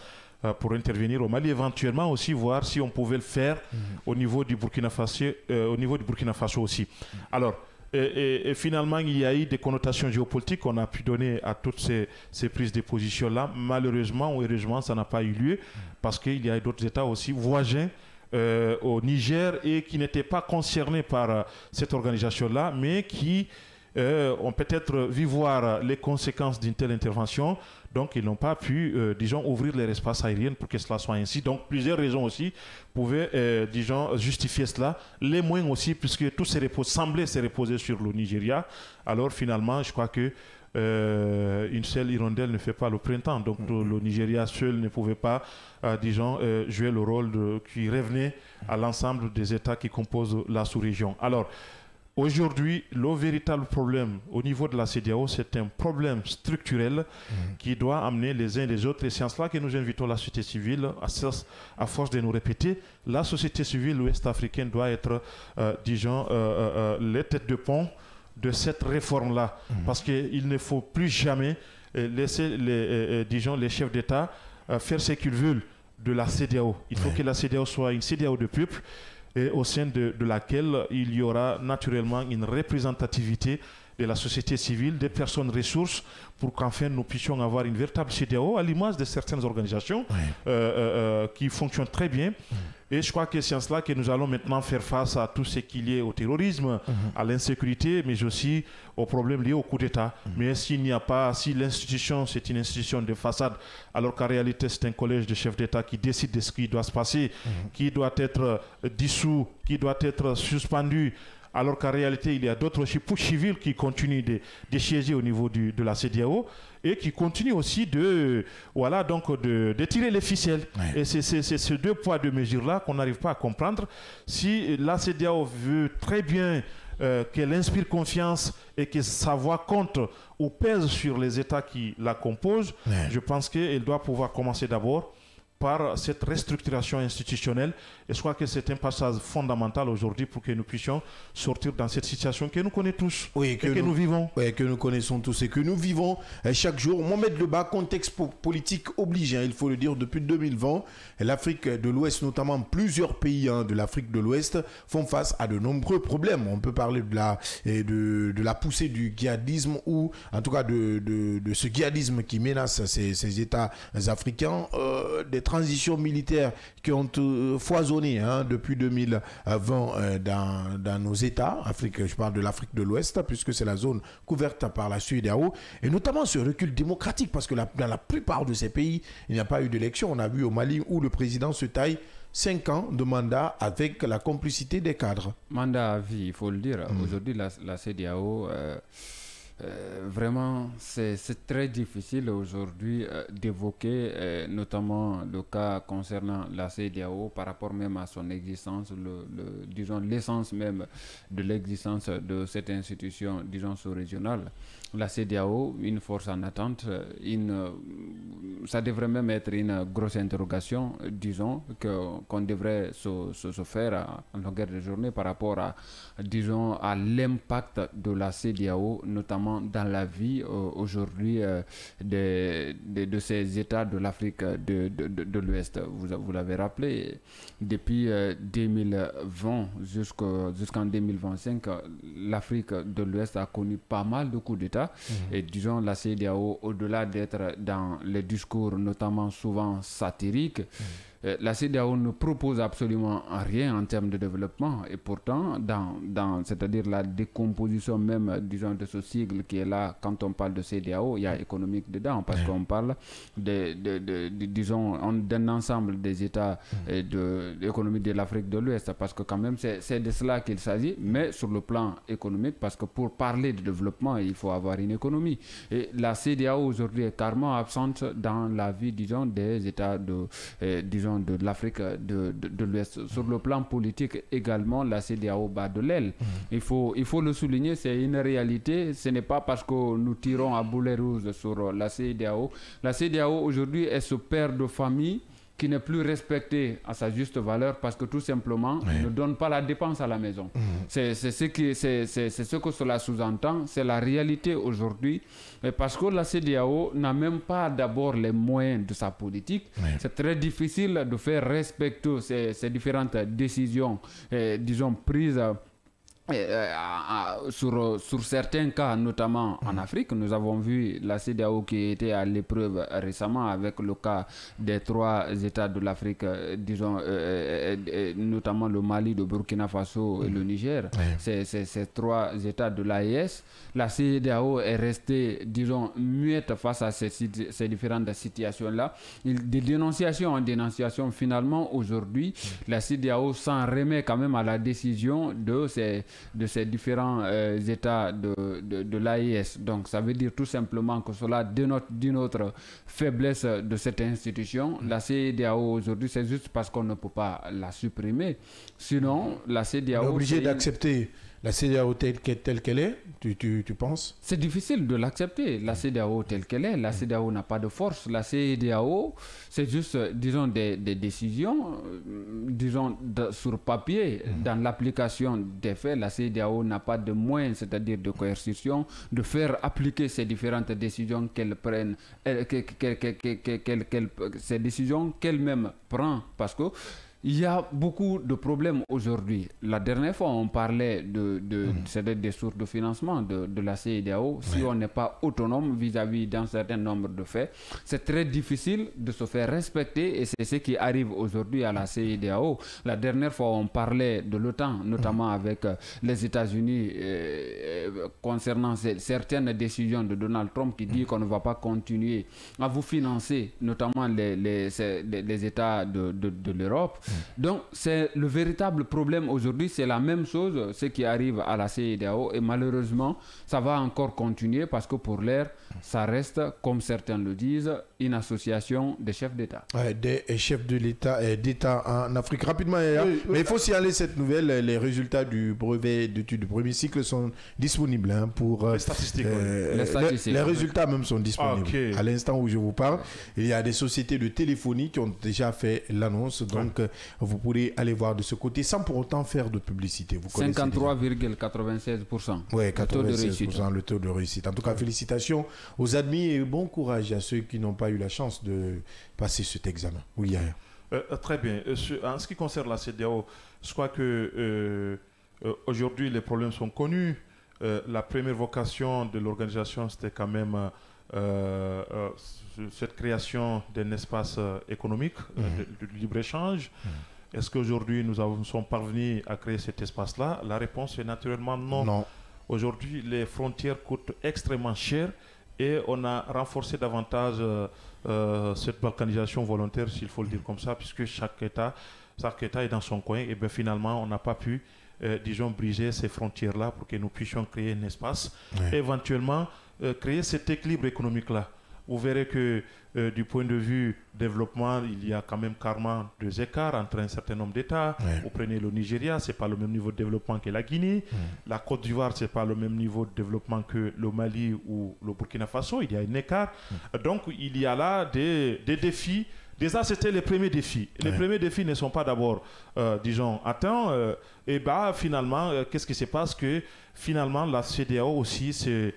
pour intervenir au Mali, éventuellement aussi voir si on pouvait le faire au niveau du Burkina Faso, aussi. Alors, et finalement, il y a eu des connotations géopolitiques qu'on a pu donner à toutes ces prises de position-là. Malheureusement ou heureusement, ça n'a pas eu lieu parce qu'il y a d'autres États aussi voisins au Niger et qui n'étaient pas concernés par cette organisation-là, mais qui ont peut-être vu voir les conséquences d'une telle intervention. Donc, ils n'ont pas pu, disons, ouvrir les espaces aériens pour que cela soit ainsi. Donc, plusieurs raisons aussi pouvaient, disons, justifier cela. Les moins aussi, puisque tout semblait se reposer sur le Nigeria. Alors, finalement, je crois que une seule hirondelle ne fait pas le printemps. Donc, le Nigeria seul ne pouvait pas, disons, jouer le rôle qui revenait à l'ensemble des États qui composent la sous-région. Alors, aujourd'hui, le véritable problème au niveau de la CEDEAO, c'est un problème structurel qui doit amener les uns et les autres. Et c'est en cela que nous invitons la société civile, à force de nous répéter, la société civile ouest-africaine doit être, disons, les têtes de pont de cette réforme-là. Parce qu'il ne faut plus jamais laisser disons, les chefs d'État faire ce qu'ils veulent de la CEDEAO. Il faut que la CEDEAO soit une CEDEAO de peuple, et au sein de laquelle il y aura naturellement une représentativité de la société civile, des personnes ressources, pour qu'enfin nous puissions avoir une véritable CEDEAO à l'image de certaines organisations qui fonctionnent très bien. Et je crois que c'est en cela que nous allons maintenant faire face à tout ce qui est lié au terrorisme, à l'insécurité, mais aussi aux problèmes liés au coup d'État. Mais s'il n'y a pas, si l'institution, c'est une institution de façade, alors qu'en réalité, c'est un collège de chefs d'État qui décide de ce qui doit se passer, qui doit être dissous, qui doit être suspendu, alors qu'en réalité, il y a d'autres pushs civils qui continuent de siéger au niveau de la CEDEAO et qui continuent aussi de tirer les ficelles. Et c'est ces deux poids, deux mesures-là qu'on n'arrive pas à comprendre. Si la CEDEAO veut très bien qu'elle inspire confiance et que sa voix compte ou pèse sur les États qui la composent, je pense qu'elle doit pouvoir commencer d'abord par cette restructuration institutionnelle. Et je crois que c'est un passage fondamental aujourd'hui pour que nous puissions sortir dans cette situation que nous connaissons tous et que nous vivons. Oui, que nous connaissons tous et que nous vivons chaque jour. Mohamed Leba, contexte politique oblige, il faut le dire, depuis 2020, l'Afrique de l'Ouest, notamment plusieurs pays de l'Afrique de l'Ouest, font face à de nombreux problèmes. On peut parler de la poussée du djihadisme ou en tout cas de ce djihadisme qui menace ces États africains, des transitions militaires qui ont foisonné depuis 2020 dans nos États, je parle de l'Afrique de l'Ouest, puisque c'est la zone couverte par la CEDEAO, et notamment ce recul démocratique, parce que dans la plupart de ces pays, il n'y a pas eu d'élection. On a vu au Mali où le président se taille 5 ans de mandat avec la complicité des cadres. Mandat à vie, il faut le dire. Aujourd'hui, la CEDEAO... vraiment, c'est très difficile aujourd'hui d'évoquer notamment le cas concernant la CEDEAO par rapport même à son existence, disons l'essence même de l'existence de cette institution, disons sous-régionale. La CEDEAO, une force en attente, ça devrait même être une grosse interrogation, disons, qu'on devrait se faire en longueur de journée par rapport à, disons, à l'impact de la CEDEAO, notamment dans la vie aujourd'hui de ces États de l'Afrique de l'Ouest. Vous l'avez rappelé, depuis 2020 jusqu'en 2025, l'Afrique de l'Ouest a connu pas mal de coups d'État. Et disons, la CEDEAO, au-delà d'être dans les discours notamment souvent satiriques, la CEDEAO ne propose absolument rien en termes de développement. Et pourtant, c'est-à-dire la décomposition même, disons, de ce sigle qui est là, quand on parle de CEDEAO, il y a économique dedans, parce qu'on parle disons, d'un ensemble des États de l'économie de l'Afrique de l'Ouest, parce que quand même, c'est de cela qu'il s'agit, mais sur le plan économique, parce que pour parler de développement, il faut avoir une économie. Et la CEDEAO aujourd'hui est carrément absente dans la vie, disons, des États de l'Afrique de l'Ouest. Sur le plan politique également, la CEDEAO bat de l'aile. Il faut le souligner, c'est une réalité. Ce n'est pas parce que nous tirons à boulet rouge sur la CEDEAO. La CEDEAO aujourd'hui est ce père de famille qui n'est plus respecté à sa juste valeur parce que tout simplement, il ne donne pas la dépense à la maison. C'est ce que cela sous-entend, c'est la réalité aujourd'hui, parce que la CEDEAO n'a même pas d'abord les moyens de sa politique. C'est très difficile de faire respecter ces différentes décisions, disons, prises sur certains cas, notamment en Afrique. Nous avons vu la CEDEAO qui était à l'épreuve récemment avec le cas des 3 États de l'Afrique, disons, notamment le Mali, le Burkina Faso et le Niger. Ces 3 États de l'AES. La CEDEAO est restée, disons, muette face à ces différentes situations-là. De dénonciation en dénonciation, finalement, aujourd'hui, la CEDEAO s'en remet quand même à la décision de ces différents États de l'AES. Donc, ça veut dire tout simplement que cela dénote d'une autre faiblesse de cette institution. La CEDEAO, aujourd'hui, c'est juste parce qu'on ne peut pas la supprimer. Sinon, la CEDEAO... On est obligé d'accepter la CEDEAO telle qu'elle est, tu penses? C'est difficile de l'accepter, la CEDEAO telle qu'elle est. La CEDEAO n'a pas de force. La CEDEAO, c'est juste, disons, des décisions, disons, sur papier. Dans l'application des faits, la CEDEAO n'a pas de moyens, c'est-à-dire de coercition, de faire appliquer ces différentes décisions qu'elle prenne, ces décisions qu'elle-même prend, parce que il y a beaucoup de problèmes aujourd'hui. La dernière fois, on parlait des sources de financement de la CEDEAO. Si on n'est pas autonome vis-à-vis d'un certain nombre de faits, c'est très difficile de se faire respecter et c'est ce qui arrive aujourd'hui à la CEDEAO. La dernière fois, on parlait de l'OTAN, notamment avec les États-Unis concernant certaines décisions de Donald Trump qui dit qu'on ne va pas continuer à vous financer, notamment les États de l'Europe. Donc, c'est le véritable problème aujourd'hui, c'est la même chose, ce qui arrive à la CEDEAO et malheureusement, ça va encore continuer parce que pour l'heure, ça reste, comme certains le disent, une association des chefs d'État. Des chefs d'État en Afrique. Rapidement, mais il faut signaler cette nouvelle, les résultats du brevet d'études du premier cycle sont disponibles pour... les statistiques. Les résultats même sont disponibles. À l'instant où je vous parle, il y a des sociétés de téléphonie qui ont déjà fait l'annonce, donc vous pourrez aller voir de ce côté sans pour autant faire de publicité. 53,96%. Oui, 96% le taux de réussite. En tout cas, félicitations aux admis et bon courage à ceux qui n'ont pas eu la chance de passer cet examen. Oui, très bien. En ce qui concerne la CEDEAO, je crois que aujourd'hui les problèmes sont connus. La première vocation de l'organisation, c'était quand même cette création d'un espace économique de libre-échange. Est-ce qu'aujourd'hui nous sommes parvenus à créer cet espace-là? La réponse est naturellement non. Aujourd'hui, les frontières coûtent extrêmement cher et on a renforcé davantage cette balkanisation volontaire, s'il faut le dire comme ça, puisque chaque État est dans son coin et bien finalement on n'a pas pu disons briser ces frontières-là pour que nous puissions créer un espace et éventuellement créer cet équilibre économique-là. Vous verrez que du point de vue développement, il y a quand même carrément 2 écarts entre un certain nombre d'États. Vous prenez le Nigeria, ce n'est pas le même niveau de développement que la Guinée. La Côte d'Ivoire, ce n'est pas le même niveau de développement que le Mali ou le Burkina Faso. Il y a un écart. Donc, il y a là des défis. Déjà, c'était les premiers défis. Les premiers défis ne sont pas d'abord, disons, atteints. Et bien, finalement, qu'est-ce qui se passe? Que finalement, la CEDEAO aussi s'est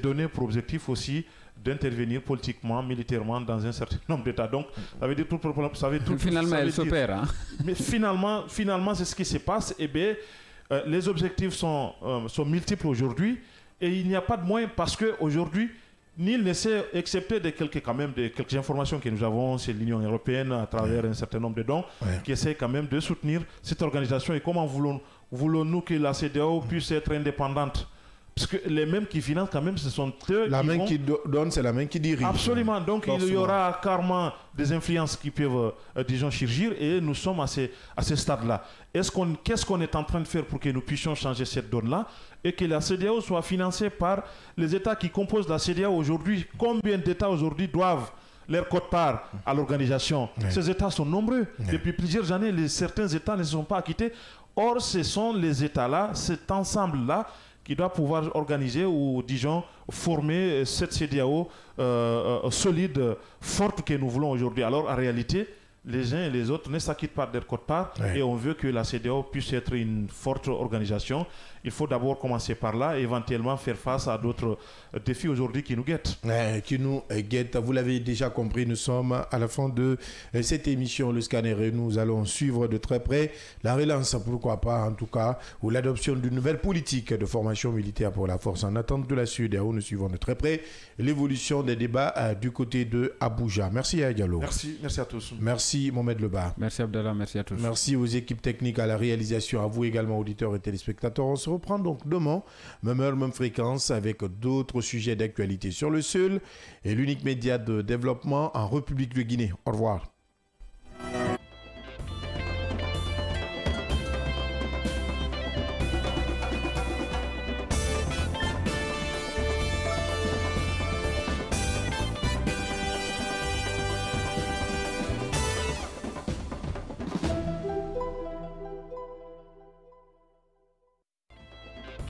donné pour objectif aussi d'intervenir politiquement, militairement dans un certain nombre d'États. Donc, ça veut dire tout le problème. Finalement, elle s'opère. Hein? Mais finalement, c'est ce qui se passe. Eh bien, les objectifs sont multiples aujourd'hui et il n'y a pas de moyens parce qu'aujourd'hui, nul ne sait, excepté de quelques informations que nous avons, c'est l'Union européenne à travers un certain nombre de dons qui essaie quand même de soutenir cette organisation. Et comment voulons-nous que la CEDEAO puisse être indépendante? Parce que les mêmes qui financent quand même, ce sont eux. La main qui donne, c'est la main qui dirige. Absolument. Donc il y aura carrément des influences qui peuvent, disons, surgir et nous sommes à ce stade-là. Qu'est-ce qu'on est en train de faire pour que nous puissions changer cette donne-là et que la CEDEAO soit financée par les États qui composent la CEDEAO aujourd'hui? Combien d'États aujourd'hui doivent leur quote-part à l'organisation? Ces États sont nombreux. Depuis plusieurs années, certains États ne se sont pas acquittés. Or, ce sont les États-là, cet ensemble-là, qui doit pouvoir organiser ou, disons, former cette CEDEAO solide, forte que nous voulons aujourd'hui. Alors, en réalité, les uns et les autres ne s'acquittent pas de leur quote-part et on veut que la CEDEAO puisse être une forte organisation. Il faut d'abord commencer par là et éventuellement faire face à d'autres défis aujourd'hui qui nous guettent. Vous l'avez déjà compris, nous sommes à la fin de cette émission, le scanner, et nous allons suivre de très près la relance, pourquoi pas en tout cas, ou l'adoption d'une nouvelle politique de formation militaire pour la force. En attente de la CEDEAO, nous suivons de très près l'évolution des débats du côté de Abuja. Merci à Diallo. Merci à tous. Merci Mohamed Leba. Merci Abdallah, merci à tous. Merci aux équipes techniques, à la réalisation, à vous également auditeurs et téléspectateurs. On se reprend donc demain, même heure, même fréquence, avec d'autres sujets d'actualité sur le seul et l'unique média de développement en République de Guinée. Au revoir.